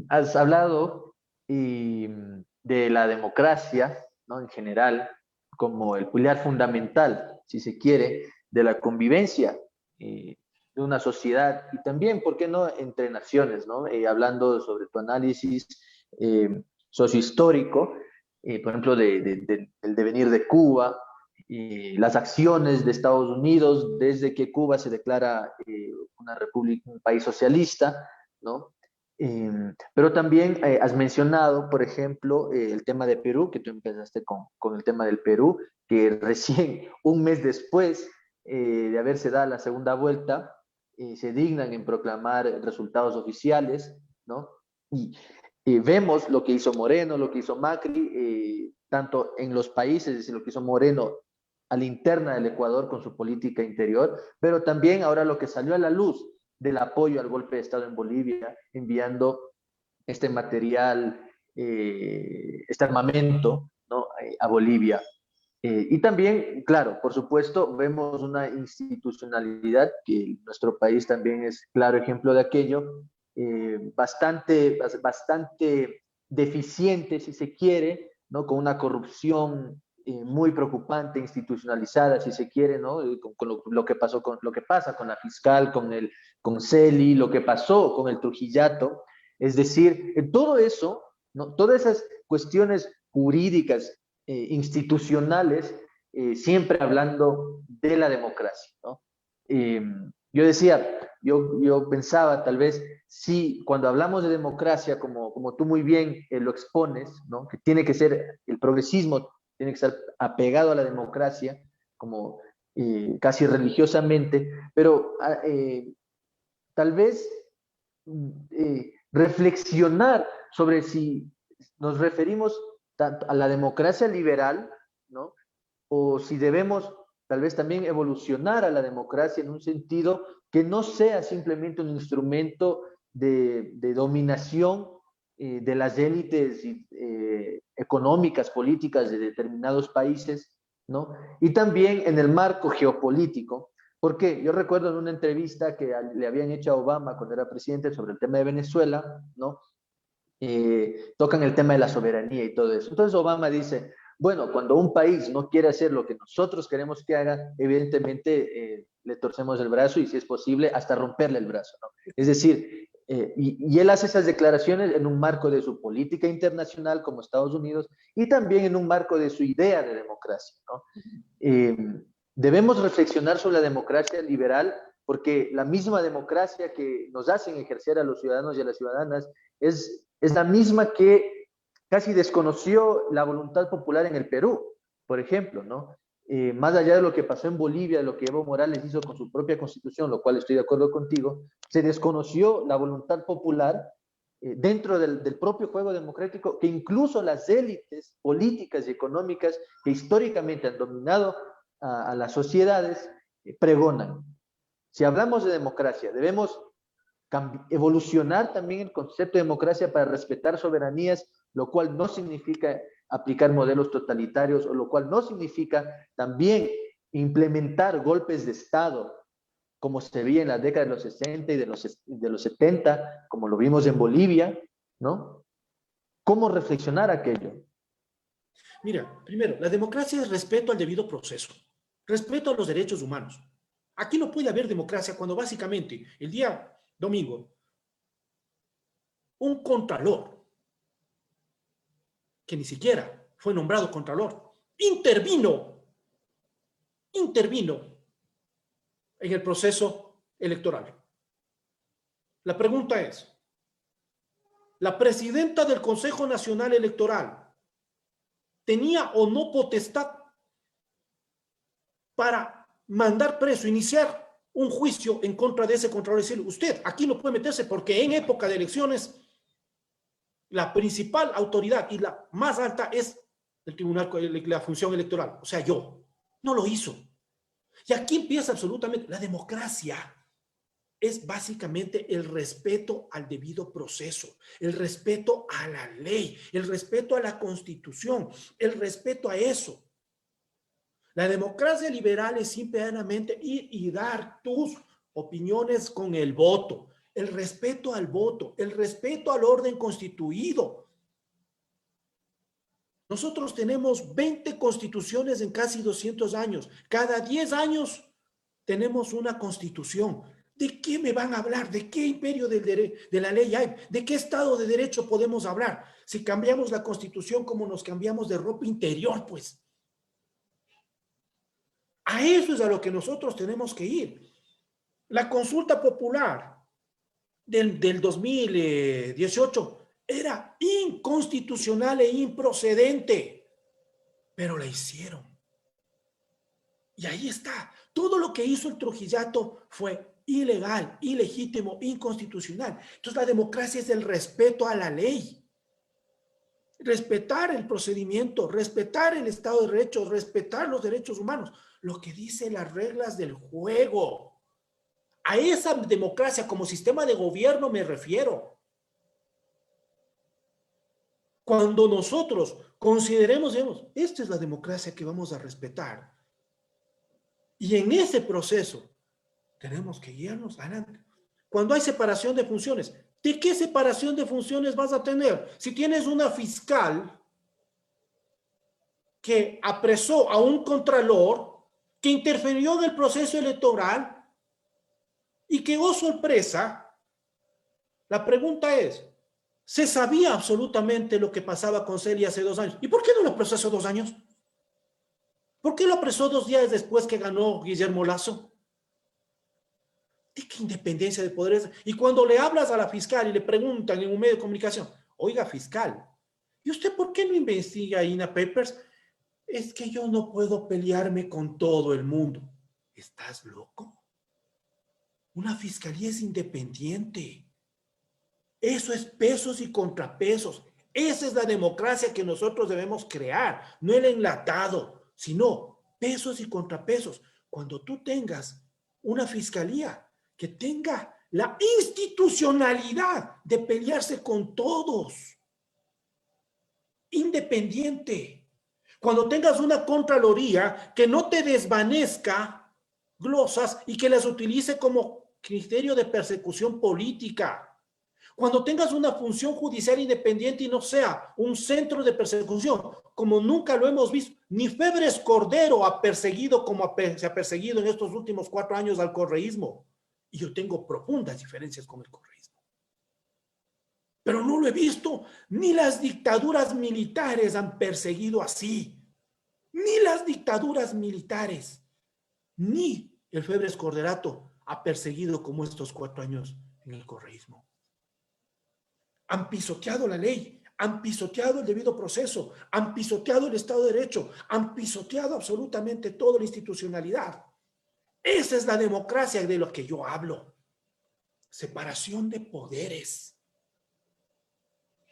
has hablado de la democracia, ¿no? En general, como el pilar fundamental, si se quiere, de la convivencia de una sociedad y también, ¿por qué no?, entre naciones, ¿no? Hablando sobre tu análisis sociohistórico, por ejemplo, del devenir de Cuba, las acciones de Estados Unidos desde que Cuba se declara una república, un país socialista, ¿no? Pero también has mencionado, por ejemplo, el tema de Perú, que tú empezaste con el tema del Perú, que recién un mes después de haberse dado la segunda vuelta, se dignan en proclamar resultados oficiales, ¿no? Y vemos lo que hizo Moreno, lo que hizo Macri, tanto en los países, es decir, lo que hizo Moreno a la interna del Ecuador con su política interior, pero también ahora lo que salió a la luz del apoyo al golpe de Estado en Bolivia, enviando este material, este armamento, ¿no?, a Bolivia. Y también, claro, por supuesto, vemos una institucionalidad que nuestro país también es claro ejemplo de aquello, bastante deficiente, si se quiere, ¿no?, con una corrupción muy preocupante, institucionalizada, si se quiere, ¿no?, con lo que pasó lo que pasa con la fiscal, con Celi, lo que pasó con el Trujillato. Es decir, todo eso, ¿no?, todas esas cuestiones jurídicas, institucionales, siempre hablando de la democracia, ¿no? Yo decía, yo pensaba tal vez, si cuando hablamos de democracia, como tú muy bien lo expones, ¿no?, que tiene que ser el progresismo, tiene que estar apegado a la democracia, como casi religiosamente, pero tal vez reflexionar sobre si nos referimos tanto a la democracia liberal, ¿no?, o si debemos tal vez también evolucionar a la democracia en un sentido que no sea simplemente un instrumento de dominación de las élites económicas, políticas de determinados países, ¿no? Y también en el marco geopolítico, porque yo recuerdo en una entrevista que le habían hecho a Obama cuando era presidente sobre el tema de Venezuela, ¿no?, tocan el tema de la soberanía y todo eso. Entonces Obama dice, bueno, cuando un país no quiere hacer lo que nosotros queremos que haga, evidentemente le torcemos el brazo y si es posible hasta romperle el brazo, ¿no? Es decir, y él hace esas declaraciones en un marco de su política internacional como Estados Unidos y también en un marco de su idea de democracia, ¿no? Debemos reflexionar sobre la democracia liberal porque la misma democracia que nos hacen ejercer a los ciudadanos y a las ciudadanas es la misma que casi desconoció la voluntad popular en el Perú, por ejemplo, ¿no? Más allá de lo que pasó en Bolivia, de lo que Evo Morales hizo con su propia constitución, lo cual estoy de acuerdo contigo, se desconoció la voluntad popular dentro del propio juego democrático, que incluso las élites políticas y económicas que históricamente han dominado a las sociedades pregonan. Si hablamos de democracia, debemos evolucionar también el concepto de democracia para respetar soberanías, lo cual no significa aplicar modelos totalitarios, o lo cual no significa también implementar golpes de Estado, como se veía en la década de los 60 y de los 70, como lo vimos en Bolivia, ¿no? ¿Cómo reflexionar aquello? Mira, primero, la democracia es respeto al debido proceso, respeto a los derechos humanos. Aquí no puede haber democracia cuando básicamente el día domingo un contralor, que ni siquiera fue nombrado contralor, intervino en el proceso electoral. La pregunta es, ¿la presidenta del Consejo Nacional Electoral tenía o no potestad para mandar preso, iniciar un juicio en contra de ese contralor y decirle, usted aquí no puede meterse porque en época de elecciones la principal autoridad y la más alta es el tribunal, la función electoral, o sea, yo? No lo hizo. Y aquí empieza absolutamente la democracia. Es básicamente el respeto al debido proceso, el respeto a la ley, el respeto a la Constitución, el respeto a eso. La democracia liberal es simplemente ir y dar tus opiniones con el voto, el respeto al voto, el respeto al orden constituido. Nosotros tenemos 20 constituciones en casi 200 años. Cada 10 años tenemos una constitución. ¿De qué me van a hablar? ¿De qué imperio de la ley hay? ¿De qué Estado de Derecho podemos hablar? Si cambiamos la Constitución como nos cambiamos de ropa interior, pues. A eso es a lo que nosotros tenemos que ir. La consulta popular del 2018 era inconstitucional e improcedente, pero la hicieron. Y ahí está. Todo lo que hizo el Trujillato fue ilegal, ilegítimo, inconstitucional. Entonces la democracia es el respeto a la ley. Respetar el procedimiento, respetar el Estado de Derecho, respetar los derechos humanos. Lo que dicen las reglas del juego. A esa democracia como sistema de gobierno me refiero. Cuando nosotros consideremos, digamos, esta es la democracia que vamos a respetar. Y en ese proceso tenemos que guiarnos adelante. Cuando hay separación de funciones, ¿de qué separación de funciones vas a tener? Si tienes una fiscal que apresó a un contralor, que interfirió en el proceso electoral y que, oh sorpresa, la pregunta es, ¿se sabía absolutamente lo que pasaba con Celia hace 2 años? ¿Y por qué no lo apresó hace 2 años? ¿Por qué lo apresó 2 días después que ganó Guillermo Lasso? ¿De qué independencia de poderes? Y cuando le hablas a la fiscal y le preguntan en un medio de comunicación, oiga, fiscal, ¿y usted por qué no investiga a INA Papers? Es que yo no puedo pelearme con todo el mundo. ¿Estás loco? Una fiscalía es independiente. Eso es pesos y contrapesos. Esa es la democracia que nosotros debemos crear, no el enlatado, sino pesos y contrapesos. Cuando tú tengas una fiscalía que tenga la institucionalidad de pelearse con todos, independiente. Cuando tengas una contraloría que no te desvanezca glosas y que las utilice como criterio de persecución política. Cuando tengas una función judicial independiente y no sea un centro de persecución, como nunca lo hemos visto, ni Febres Cordero ha perseguido como se ha perseguido en estos últimos 4 años al correísmo. Y yo tengo profundas diferencias con el correísmo. Pero no lo he visto, ni las dictaduras militares han perseguido así. Ni las dictaduras militares, ni el Febres Corderato ha perseguido como estos 4 años en el correísmo. Han pisoteado la ley, han pisoteado el debido proceso, han pisoteado el Estado de Derecho, han pisoteado absolutamente toda la institucionalidad. Esa es la democracia de lo que yo hablo. Separación de poderes.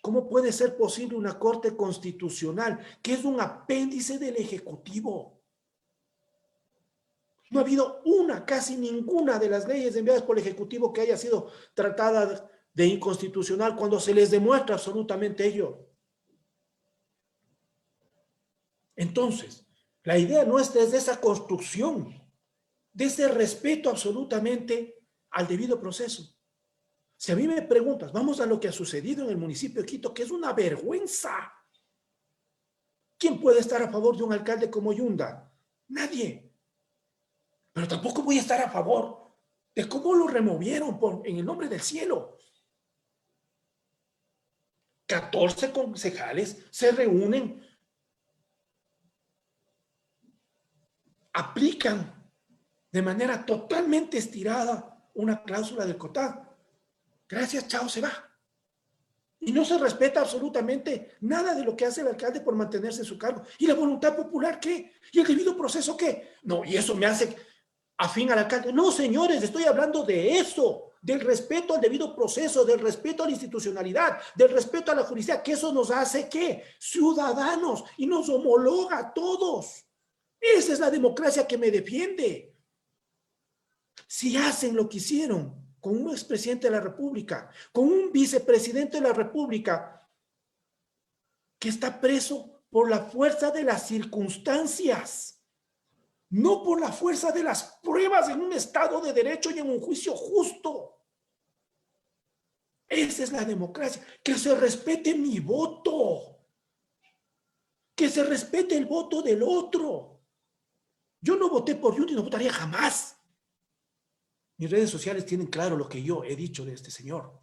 ¿Cómo puede ser posible una Corte Constitucional que es un apéndice del Ejecutivo? No ha habido casi ninguna de las leyes enviadas por el Ejecutivo que haya sido tratada de inconstitucional cuando se les demuestra absolutamente ello. Entonces, la idea nuestra es de esa construcción, de ese respeto absolutamente al debido proceso. Si a mí me preguntas, vamos a lo que ha sucedido en el municipio de Quito, que es una vergüenza. ¿Quién puede estar a favor de un alcalde como Yunda? Nadie. Pero tampoco voy a estar a favor de cómo lo removieron en el nombre del cielo. 14 concejales se reúnen, aplican de manera totalmente estirada una cláusula del COTAD. Gracias, chao, se va. Y no se respeta absolutamente nada de lo que hace el alcalde por mantenerse en su cargo. ¿Y la voluntad popular qué? ¿Y el debido proceso qué? No, y eso me hace afín al alcalde. No, señores, estoy hablando de eso, del respeto al debido proceso, del respeto a la institucionalidad, del respeto a la justicia, que eso nos hace, ¿qué? Ciudadanos, y nos homologa a todos. Esa es la democracia que me defiende. Si hacen lo que hicieron con un expresidente de la República, con un vicepresidente de la República, que está preso por la fuerza de las circunstancias, no por la fuerza de las pruebas en un Estado de Derecho y en un juicio justo. Esa es la democracia. Que se respete mi voto. Que se respete el voto del otro. Yo no voté por Yunda y no votaría jamás. Mis redes sociales tienen claro lo que yo he dicho de este señor.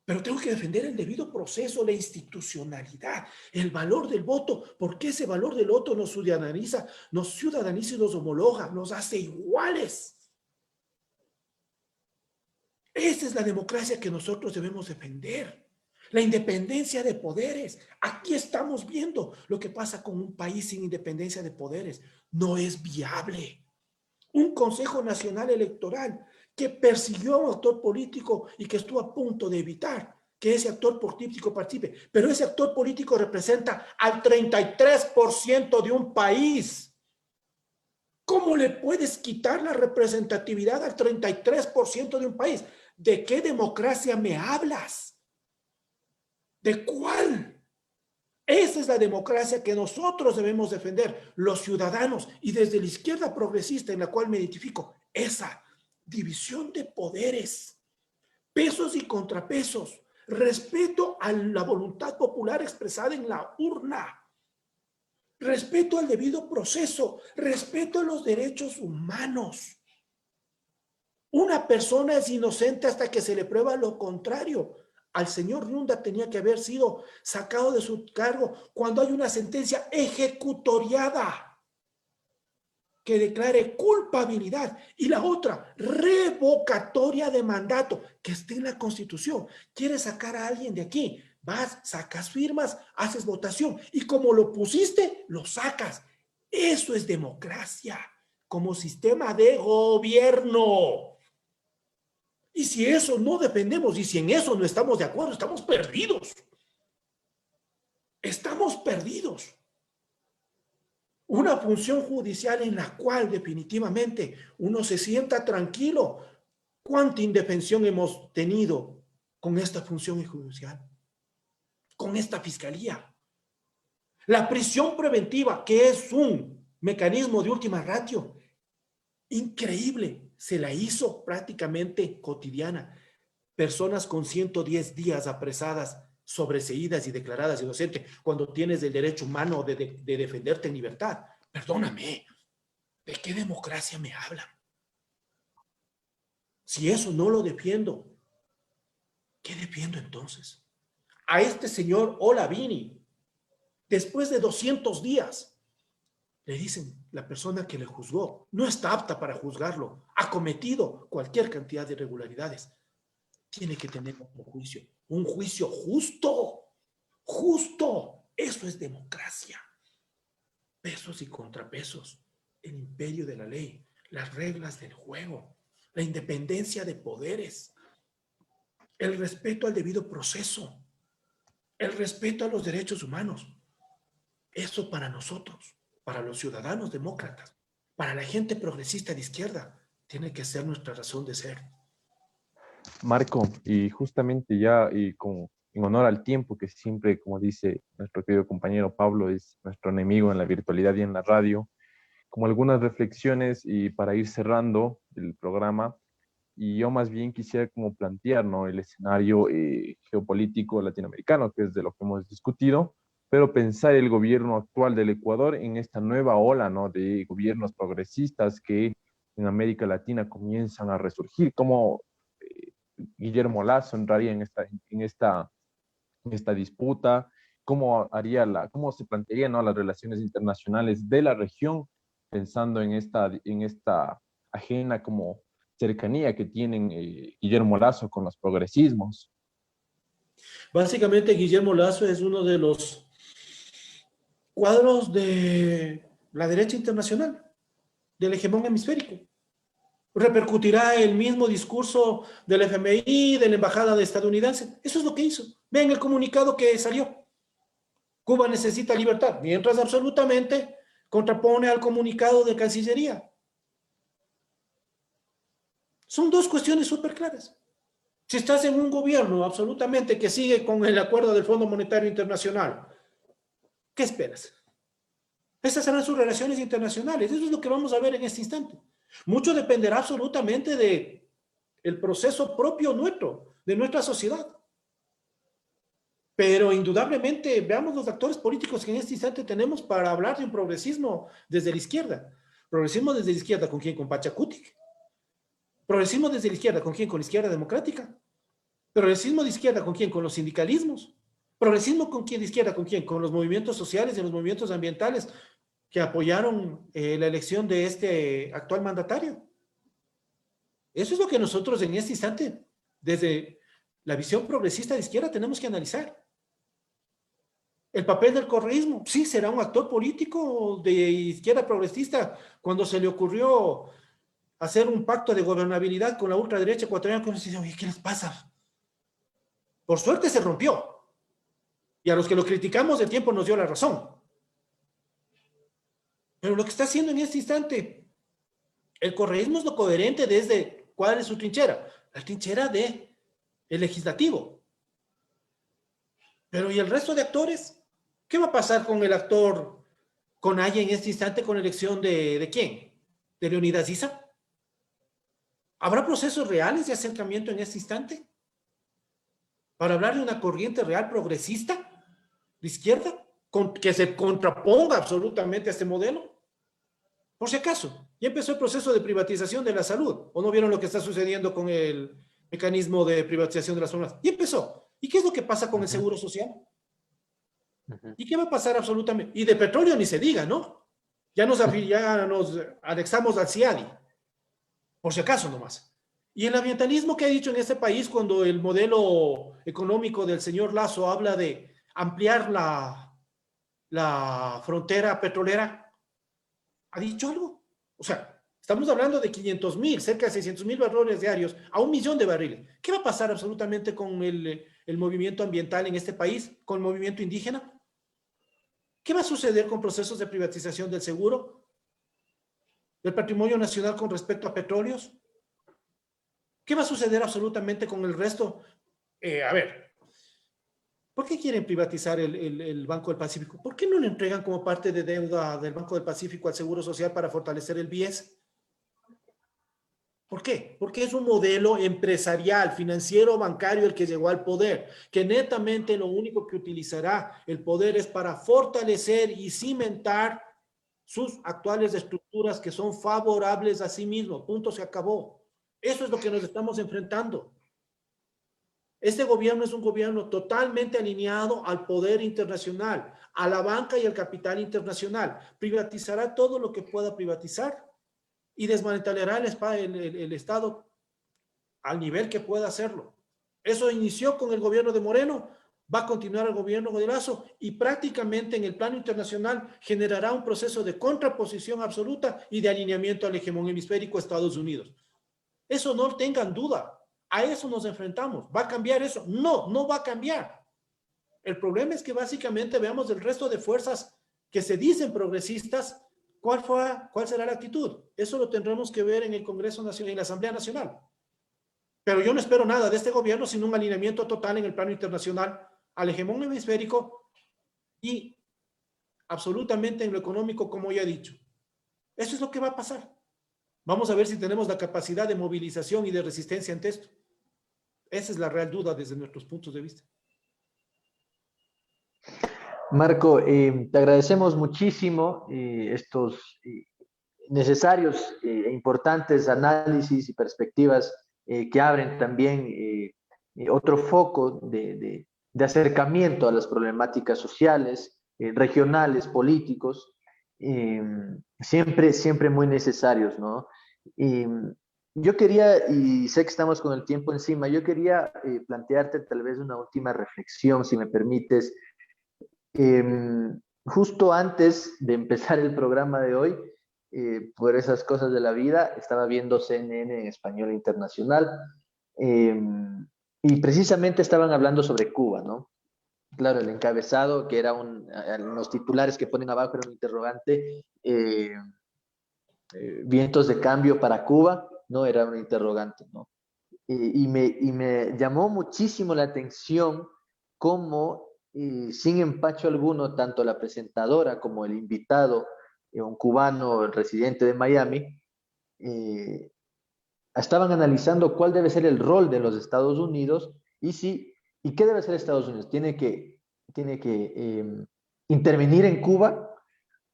Pero tengo que defender el debido proceso, la institucionalidad, el valor del voto, porque ese valor del voto nos ciudadaniza y nos homologa, nos hace iguales. Esa es la democracia que nosotros debemos defender. La independencia de poderes. Aquí estamos viendo lo que pasa con un país sin independencia de poderes. No es viable. Un Consejo Nacional Electoral que persiguió a un actor político y que estuvo a punto de evitar que ese actor político participe. Pero ese actor político representa al 33% de un país. ¿Cómo le puedes quitar la representatividad al 33% de un país? ¿De qué democracia me hablas? ¿De cuál? Esa es la democracia que nosotros debemos defender, los ciudadanos, y desde la izquierda progresista en la cual me identifico, esa división de poderes, pesos y contrapesos, respeto a la voluntad popular expresada en la urna, respeto al debido proceso, respeto a los derechos humanos. Una persona es inocente hasta que se le prueba lo contrario. Al señor Yunda tenía que haber sido sacado de su cargo cuando hay una sentencia ejecutoriada que declare culpabilidad, y la otra, revocatoria de mandato, que esté en la Constitución. ¿Quieres sacar a alguien de aquí? Vas, sacas firmas, haces votación, y como lo pusiste, lo sacas. Eso es democracia, como sistema de gobierno. Y si eso no dependemos, y si en eso no estamos de acuerdo, estamos perdidos. Estamos perdidos. Una función judicial en la cual definitivamente uno se sienta tranquilo. ¿Cuánta indefensión hemos tenido con esta función judicial? Con esta fiscalía. La prisión preventiva, que es un mecanismo de última ratio, increíble, se la hizo prácticamente cotidiana. Personas con 110 días apresadas, sobreseídas y declaradas inocentes, cuando tienes el derecho humano de defenderte en libertad. Perdóname, ¿de qué democracia me hablan? Si eso no lo defiendo, ¿qué defiendo entonces? A este señor Olavini, después de 200 días, le dicen, la persona que le juzgó no está apta para juzgarlo, ha cometido cualquier cantidad de irregularidades. Tiene que tener un juicio justo, justo. Eso es democracia. Pesos y contrapesos, el imperio de la ley, las reglas del juego, la independencia de poderes, el respeto al debido proceso, el respeto a los derechos humanos. Eso para nosotros, para los ciudadanos demócratas, para la gente progresista de izquierda, tiene que ser nuestra razón de ser. Marco, y justamente ya y en honor al tiempo, que siempre, como dice nuestro querido compañero Pablo, es nuestro enemigo en la virtualidad y en la radio, como algunas reflexiones y para ir cerrando el programa, y yo más bien quisiera como plantear, ¿no?, el escenario geopolítico latinoamericano, que es de lo que hemos discutido, pero pensar el gobierno actual del Ecuador en esta nueva ola, ¿no?, de gobiernos progresistas que en América Latina comienzan a resurgir, como Guillermo Lasso entraría en esta disputa, cómo se plantearían, ¿no?, las relaciones internacionales de la región, pensando en esta ajena como cercanía que tienen Guillermo Lasso con los progresismos. Básicamente, Guillermo Lasso es uno de los cuadros de la derecha internacional, del hegemón hemisférico. Repercutirá el mismo discurso del FMI, de la embajada estadounidense. Eso es lo que hizo. Vean el comunicado que salió. Cuba necesita libertad, mientras absolutamente contrapone al comunicado de Cancillería. Son dos cuestiones súper claras. Si estás en un gobierno absolutamente que sigue con el acuerdo del Fondo Monetario Internacional, ¿qué esperas? Esas serán sus relaciones internacionales. Eso es lo que vamos a ver en este instante. Mucho dependerá absolutamente del proceso propio nuestro, de nuestra sociedad. Pero indudablemente, veamos los actores políticos que en este instante tenemos para hablar de un progresismo desde la izquierda. Progresismo desde la izquierda, ¿con quién? Con Pachacutic. Progresismo desde la izquierda, ¿con quién? Con la izquierda democrática. Progresismo de izquierda, ¿con quién? Con los sindicalismos. Progresismo con quién, de izquierda, ¿con quién? Con los movimientos sociales y los movimientos ambientales que apoyaron la elección de este actual mandatario. Eso es lo que nosotros en este instante, desde la visión progresista de izquierda, tenemos que analizar. El papel del correísmo, sí, será un actor político de izquierda progresista cuando se le ocurrió hacer un pacto de gobernabilidad con la ultraderecha ecuatoriana, que uno dice, oye, ¿qué les pasa? Por suerte se rompió. Y a los que lo criticamos, el tiempo nos dio la razón. Pero lo que está haciendo en este instante, el correísmo es lo coherente desde, ¿cuál es su trinchera? La trinchera del legislativo. Pero ¿y el resto de actores? ¿Qué va a pasar con el actor Conaya en este instante con la elección de quién? ¿De Leonidas Issa? ¿Habrá procesos reales de acercamiento en este instante? Para hablar de una corriente real progresista de izquierda, que se contraponga absolutamente a este modelo. Por si acaso, ya empezó el proceso de privatización de la salud, ¿o no vieron lo que está sucediendo con el mecanismo de privatización de las formas? Ya empezó. ¿Y qué es lo que pasa con el seguro social? ¿Y qué va a pasar absolutamente? Y de petróleo ni se diga, ¿no? Ya nos anexamos al CIADI, por si acaso nomás. Y el ambientalismo que ha dicho en este país cuando el modelo económico del señor Lasso habla de ampliar la frontera petrolera, ¿ha dicho algo? O sea, estamos hablando de 500,000, cerca de 600,000 barriles diarios a 1,000,000 de barriles. ¿Qué va a pasar absolutamente con el movimiento ambiental en este país, con el movimiento indígena? ¿Qué va a suceder con procesos de privatización del seguro, del patrimonio nacional con respecto a petróleos? ¿Qué va a suceder absolutamente con el resto? A ver, ¿por qué quieren privatizar el Banco del Pacífico? ¿Por qué no le entregan como parte de deuda del Banco del Pacífico al Seguro Social para fortalecer el BIES? ¿Por qué? Porque es un modelo empresarial, financiero, bancario el que llegó al poder, que netamente lo único que utilizará el poder es para fortalecer y cimentar sus actuales estructuras que son favorables a sí mismo. Punto, se acabó. Eso es lo que nos estamos enfrentando. Este gobierno es un gobierno totalmente alineado al poder internacional, a la banca y al capital internacional. Privatizará todo lo que pueda privatizar y desmantelará el Estado al nivel que pueda hacerlo. Eso inició con el gobierno de Moreno, va a continuar el gobierno de Lasso y prácticamente en el plano internacional generará un proceso de contraposición absoluta y de alineamiento al hegemón hemisférico Estados Unidos. Eso no tengan duda. A eso nos enfrentamos. ¿Va a cambiar eso? No, no va a cambiar. El problema es que básicamente veamos el resto de fuerzas que se dicen progresistas ¿Cuál será la actitud? Eso lo tendremos que ver en el Congreso Nacional, en la Asamblea Nacional. Pero yo no espero nada de este gobierno sino un alineamiento total en el plano internacional al hegemón hemisférico y absolutamente en lo económico, como ya he dicho. Eso es lo que va a pasar. Vamos a ver si tenemos la capacidad de movilización y de resistencia ante esto. Esa es la real duda desde nuestros puntos de vista. Marco, te agradecemos muchísimo estos necesarios e importantes análisis y perspectivas que abren también otro foco de acercamiento a las problemáticas sociales, regionales, políticos, siempre muy necesarios, ¿no? Yo quería, y sé que estamos con el tiempo encima, yo quería plantearte tal vez una última reflexión, si me permites. Justo antes de empezar el programa de hoy, por esas cosas de la vida, estaba viendo CNN en español internacional eh, y precisamente estaban hablando sobre Cuba, ¿no? Claro, el encabezado, que era los titulares que ponen abajo era un interrogante, vientos de cambio para Cuba, ¿no? Era un interrogante, ¿no? Y me llamó muchísimo la atención cómo, sin empacho alguno, tanto la presentadora como el invitado, un cubano residente de Miami, eh, estaban analizando cuál debe ser el rol de los Estados Unidos y qué debe hacer Estados Unidos. ¿Tiene que intervenir en Cuba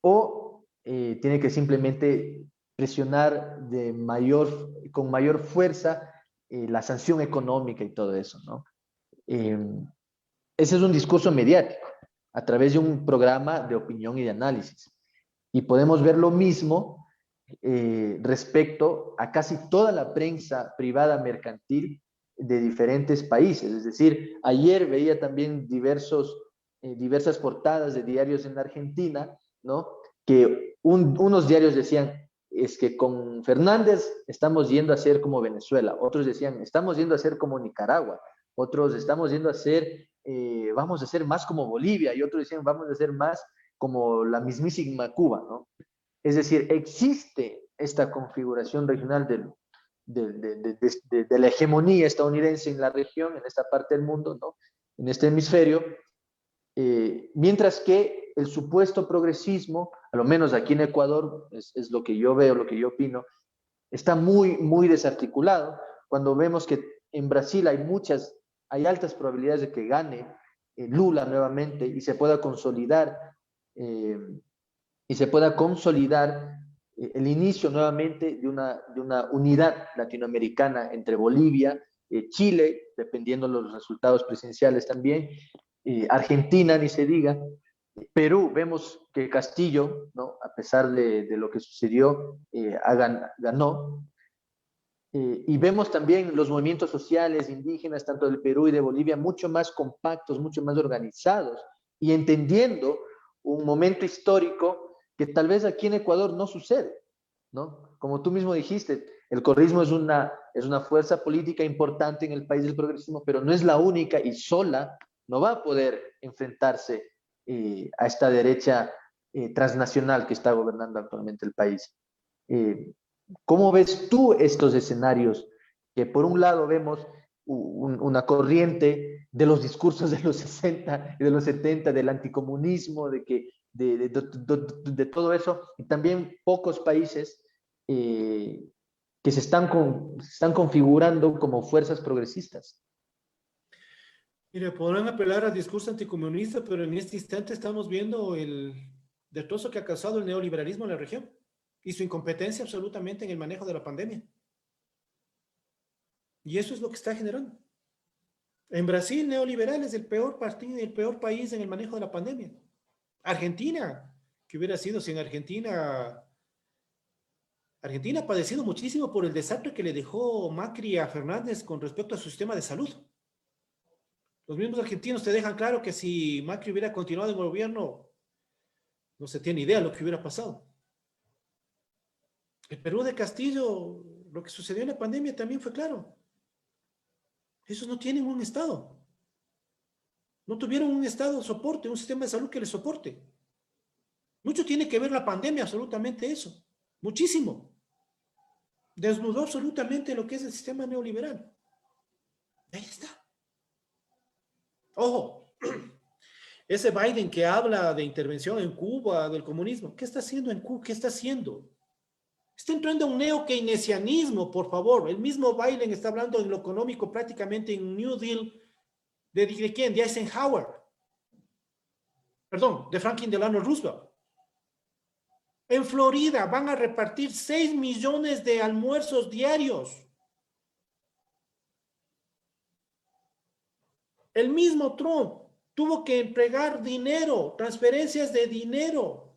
o tiene que simplemente presionar con mayor fuerza la sanción económica y todo eso, ¿no? Ese es un discurso mediático a través de un programa de opinión y de análisis. Y podemos ver lo mismo respecto a casi toda la prensa privada mercantil de diferentes países. Es decir, ayer veía también diversas portadas de diarios en la Argentina, ¿no? Que unos diarios decían, es que con Fernández estamos yendo a ser como Venezuela, otros decían, estamos yendo a ser como Nicaragua, otros estamos yendo a ser, vamos a ser más como Bolivia, y otros decían, vamos a ser más como la mismísima Cuba, ¿no? Es decir, existe esta configuración regional de la hegemonía estadounidense en la región, en esta parte del mundo, ¿no? En este hemisferio, mientras que el supuesto progresismo, a lo menos aquí en Ecuador, es lo que yo veo, lo que yo opino, está muy desarticulado. Cuando vemos que en Brasil hay altas probabilidades de que gane Lula nuevamente y se pueda consolidar eh, el inicio nuevamente de una unidad latinoamericana entre Bolivia, Chile, dependiendo de los resultados presidenciales también, Argentina, ni se diga, Perú. Vemos que Castillo, ¿no? A pesar de lo que sucedió, ganó. Y vemos también los movimientos sociales indígenas, tanto del Perú y de Bolivia, mucho más compactos, mucho más organizados, y entendiendo un momento histórico que tal vez aquí en Ecuador no sucede, ¿no? Como tú mismo dijiste, el correísmo es una fuerza política importante en el país del progresismo, pero no es la única y sola no va a poder enfrentarse a esta derecha transnacional que está gobernando actualmente el país. ¿Cómo ves tú estos escenarios? Que por un lado vemos una corriente de los discursos de los 60 y de los 70, del anticomunismo, de todo eso, y también pocos países que se están configurando como fuerzas progresistas. Mire, podrán apelar al discurso anticomunista, pero en este instante estamos viendo el destrozo que ha causado el neoliberalismo en la región y su incompetencia absolutamente en el manejo de la pandemia. Y eso es lo que está generando. En Brasil, neoliberal es el peor partido y el peor país en el manejo de la pandemia. Argentina, que hubiera sido sin Argentina. Argentina ha padecido muchísimo por el desastre que le dejó Macri a Fernández con respecto a su sistema de salud. Los mismos argentinos te dejan claro que si Macri hubiera continuado en el gobierno, no se tiene idea de lo que hubiera pasado. El Perú de Castillo, lo que sucedió en la pandemia también fue claro. Esos no tienen un Estado. No tuvieron un Estado soporte, un sistema de salud que les soporte. Mucho tiene que ver la pandemia, absolutamente eso. Muchísimo. Desnudó absolutamente lo que es el sistema neoliberal. Ahí está. Ojo, ese Biden que habla de intervención en Cuba, del comunismo, ¿qué está haciendo en Cuba? ¿Qué está haciendo? Está entrando a un neo-keynesianismo, por favor. El mismo Biden está hablando en lo económico prácticamente en un New Deal. ¿De quién? De Eisenhower. Perdón, de Franklin Delano Roosevelt. En Florida van a repartir 6 millones de almuerzos diarios. El mismo Trump tuvo que entregar dinero, transferencias de dinero.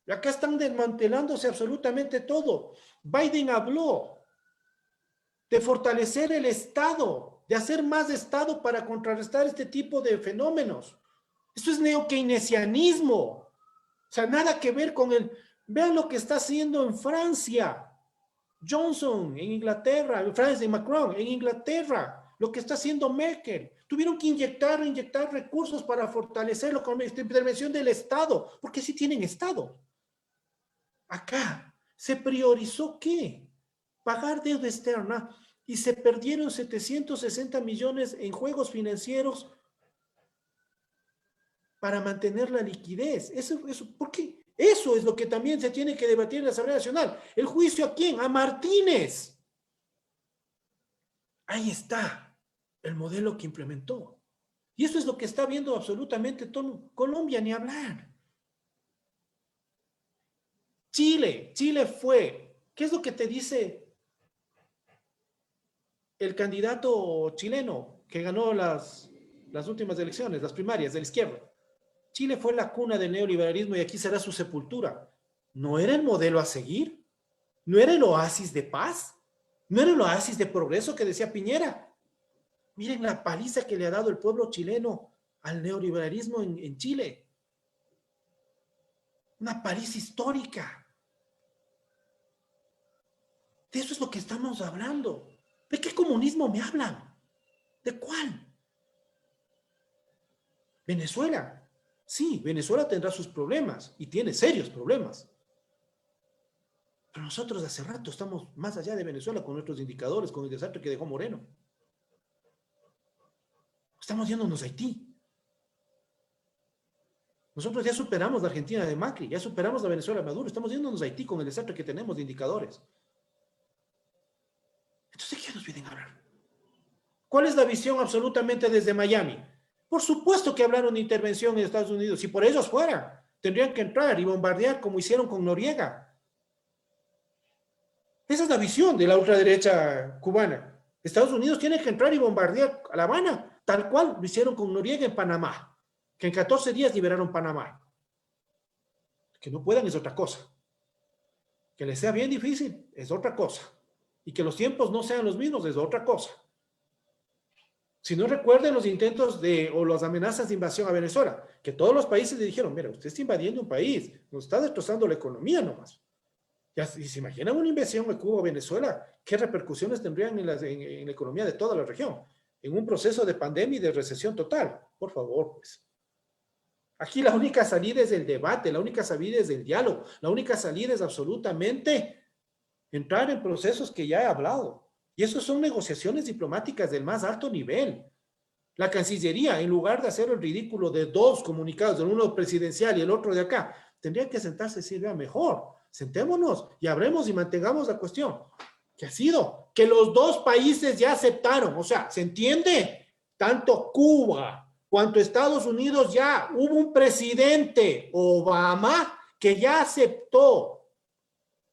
Y acá están desmantelándose absolutamente todo. Biden habló de fortalecer el Estado, de hacer más Estado para contrarrestar este tipo de fenómenos. Esto es neo-keynesianismo. O sea, nada que ver con el... Vean lo que está haciendo en Francia. Johnson en Inglaterra, en Francia, Macron en Inglaterra. Lo que está haciendo Merkel. Tuvieron que inyectar recursos para fortalecerlo con esta intervención del Estado. Porque sí tienen Estado. Acá se priorizó ¿qué? Pagar deuda externa y se perdieron 760 millones en juegos financieros para mantener la liquidez. ¿Por qué? Eso es lo que también se tiene que debatir en la Asamblea Nacional. ¿El juicio a quién? A Martínez. Ahí está el modelo que implementó. Y eso es lo que está viendo absolutamente todo Colombia, ni hablar. Chile fue. ¿Qué es lo que te dice el candidato chileno que ganó las últimas elecciones, las primarias de la izquierda? Chile fue la cuna del neoliberalismo y aquí será su sepultura. ¿No era el modelo a seguir? ¿No era el oasis de paz? ¿No era el oasis de progreso que decía Piñera? Miren la paliza que le ha dado el pueblo chileno al neoliberalismo en Chile. Una paliza histórica. De eso es lo que estamos hablando. ¿De qué comunismo me hablan? ¿De cuál? Venezuela. Sí, Venezuela tendrá sus problemas y tiene serios problemas. Pero nosotros hace rato estamos más allá de Venezuela con nuestros indicadores, con el desastre que dejó Moreno. Estamos yéndonos a Haití. Nosotros ya superamos la Argentina de Macri, ya superamos la Venezuela de Maduro, estamos yéndonos a Haití con el desastre que tenemos de indicadores. Entonces, ¿de qué nos vienen a hablar? ¿Cuál es la visión absolutamente desde Miami? Por supuesto que hablaron de intervención en Estados Unidos. Si por ellos fuera, tendrían que entrar y bombardear como hicieron con Noriega. Esa es la visión de la ultraderecha cubana. Estados Unidos tiene que entrar y bombardear a La Habana, tal cual lo hicieron con Noriega en Panamá, que en 14 días liberaron Panamá. Que no puedan es otra cosa. Que les sea bien difícil es otra cosa. Y que los tiempos no sean los mismos es otra cosa. Si no recuerden los intentos o las amenazas de invasión a Venezuela, que todos los países le dijeron, mira, usted está invadiendo un país, nos está destrozando la economía nomás. Ya, si se imaginan una invasión a Cuba o Venezuela, ¿qué repercusiones tendrían en la economía de toda la región? En un proceso de pandemia y de recesión total. Por favor, pues. Aquí la única salida es el debate, la única salida es el diálogo, la única salida es absolutamente entrar en procesos que ya he hablado. Y eso son negociaciones diplomáticas del más alto nivel. La Cancillería, en lugar de hacer el ridículo de dos comunicados, el uno presidencial y el otro de acá, tendría que sentarse y decir, vea, mejor, sentémonos y hablemos y mantengamos la cuestión. ¿Qué ha sido? Que los dos países ya aceptaron. O sea, ¿se entiende? Tanto Cuba cuanto Estados Unidos ya hubo un presidente, Obama, que ya aceptó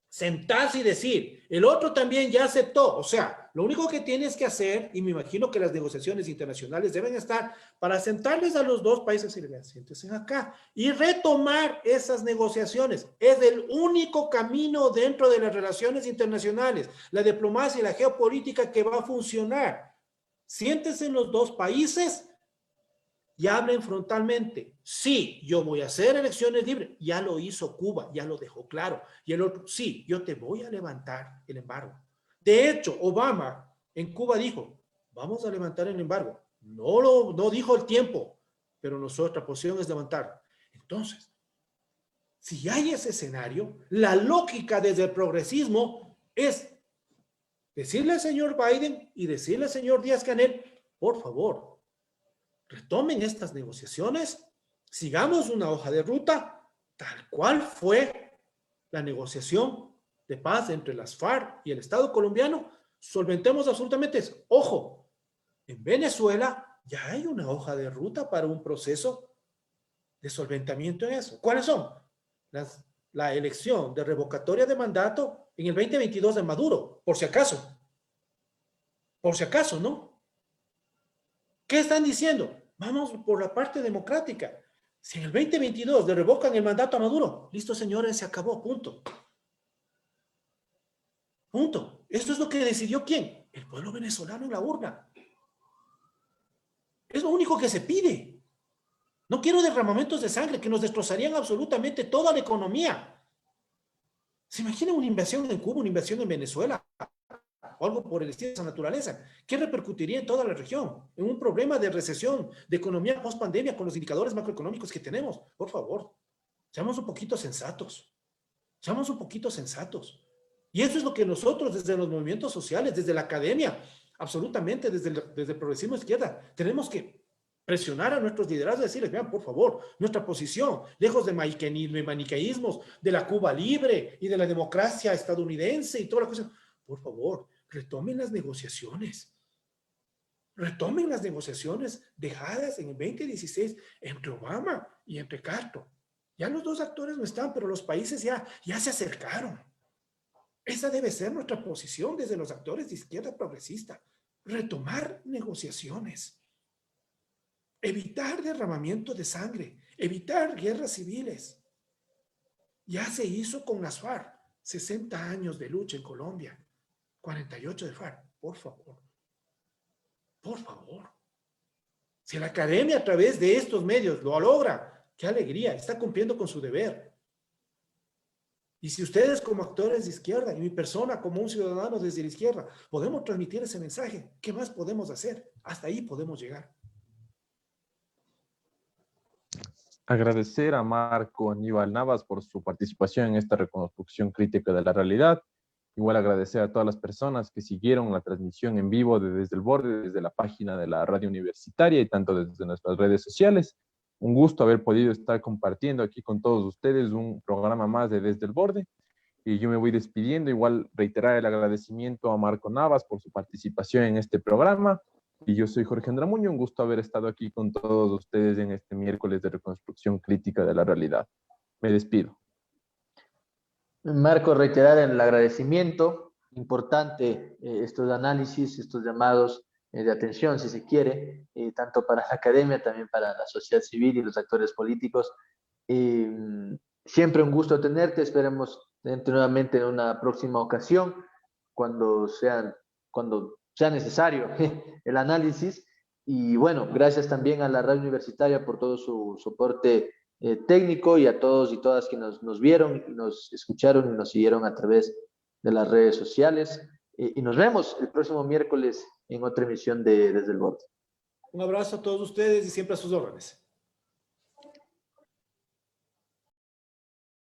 sentarse y decir, el otro también ya aceptó. O sea, lo único que tienes que hacer, y me imagino que las negociaciones internacionales deben estar para sentarles a los dos países y les siéntense acá y retomar esas negociaciones. Es el único camino dentro de las relaciones internacionales, la diplomacia y la geopolítica que va a funcionar. Siéntense en los dos países y hablen frontalmente. Sí, yo voy a hacer elecciones libres. Ya lo hizo Cuba, ya lo dejó claro. Y el otro, sí, yo te voy a levantar el embargo. De hecho, Obama en Cuba dijo, vamos a levantar el embargo. No dijo el tiempo, pero nuestra posición es levantar. Entonces, si hay ese escenario, la lógica desde el progresismo es decirle al señor Biden y decirle al señor Díaz-Canel, por favor, retomen estas negociaciones, sigamos una hoja de ruta, tal cual fue la negociación de paz entre las FARC y el Estado colombiano, solventemos absolutamente eso. Ojo, en Venezuela ya hay una hoja de ruta para un proceso de solventamiento en eso. ¿Cuáles son? La elección de revocatoria de mandato en el 2022 de Maduro, por si acaso. Por si acaso, ¿no? ¿Qué están diciendo? Vamos por la parte democrática. Si en el 2022 le revocan el mandato a Maduro, listo, señores, se acabó, punto. Punto. Esto es lo que decidió ¿quién? El pueblo venezolano en la urna. Es lo único que se pide. No quiero derramamientos de sangre que nos destrozarían absolutamente toda la economía. ¿Se imaginan una inversión en Cuba, una inversión en Venezuela? O algo por el estilo de esa naturaleza. ¿Qué repercutiría en toda la región? En un problema de recesión, de economía post-pandemia con los indicadores macroeconómicos que tenemos. Por favor, seamos un poquito sensatos. Seamos un poquito sensatos. Y eso es lo que nosotros desde los movimientos sociales, desde la academia, absolutamente desde el progresismo izquierda, tenemos que presionar a nuestros liderazgos y decirles, vean, por favor, nuestra posición, lejos de maniqueísmos, de la Cuba libre y de la democracia estadounidense y toda la cosa, por favor, retomen las negociaciones. Retomen las negociaciones dejadas en el 2016 entre Obama y entre Castro. Ya los dos actores no están, pero los países ya se acercaron. Esa debe ser nuestra posición desde los actores de izquierda progresista. Retomar negociaciones. Evitar derramamiento de sangre. Evitar guerras civiles. Ya se hizo con las FARC. 60 años de lucha en Colombia. 48 de FARC. Por favor. Por favor. Si la academia a través de estos medios lo logra, qué alegría, está cumpliendo con su deber. Y si ustedes como actores de izquierda y mi persona como un ciudadano desde la izquierda podemos transmitir ese mensaje, ¿qué más podemos hacer? Hasta ahí podemos llegar. Agradecer a Marco Aníbal Navas por su participación en esta reconstrucción crítica de la realidad. Igual agradecer a todas las personas que siguieron la transmisión en vivo de Desde el Borde, desde la página de la radio universitaria y tanto desde nuestras redes sociales. Un gusto haber podido estar compartiendo aquí con todos ustedes un programa más de Desde el Borde. Y yo me voy despidiendo, igual reiterar el agradecimiento a Marco Navas por su participación en este programa. Y yo soy Jorge Andramuño, un gusto haber estado aquí con todos ustedes en este miércoles de reconstrucción crítica de la realidad. Me despido. Marco, reiterar el agradecimiento. Importante estos análisis, estos llamados de atención, si se quiere, tanto para la academia, también para la sociedad civil y los actores políticos. Siempre un gusto tenerte, esperemos tenerte nuevamente en una próxima ocasión, cuando sea necesario el análisis. Y bueno, gracias también a la radio universitaria por todo su soporte técnico y a todos y todas que nos vieron, y nos escucharon y nos siguieron a través de las redes sociales. Y nos vemos el próximo miércoles en otra emisión de Desde el Borde. Un abrazo a todos ustedes y siempre a sus órdenes.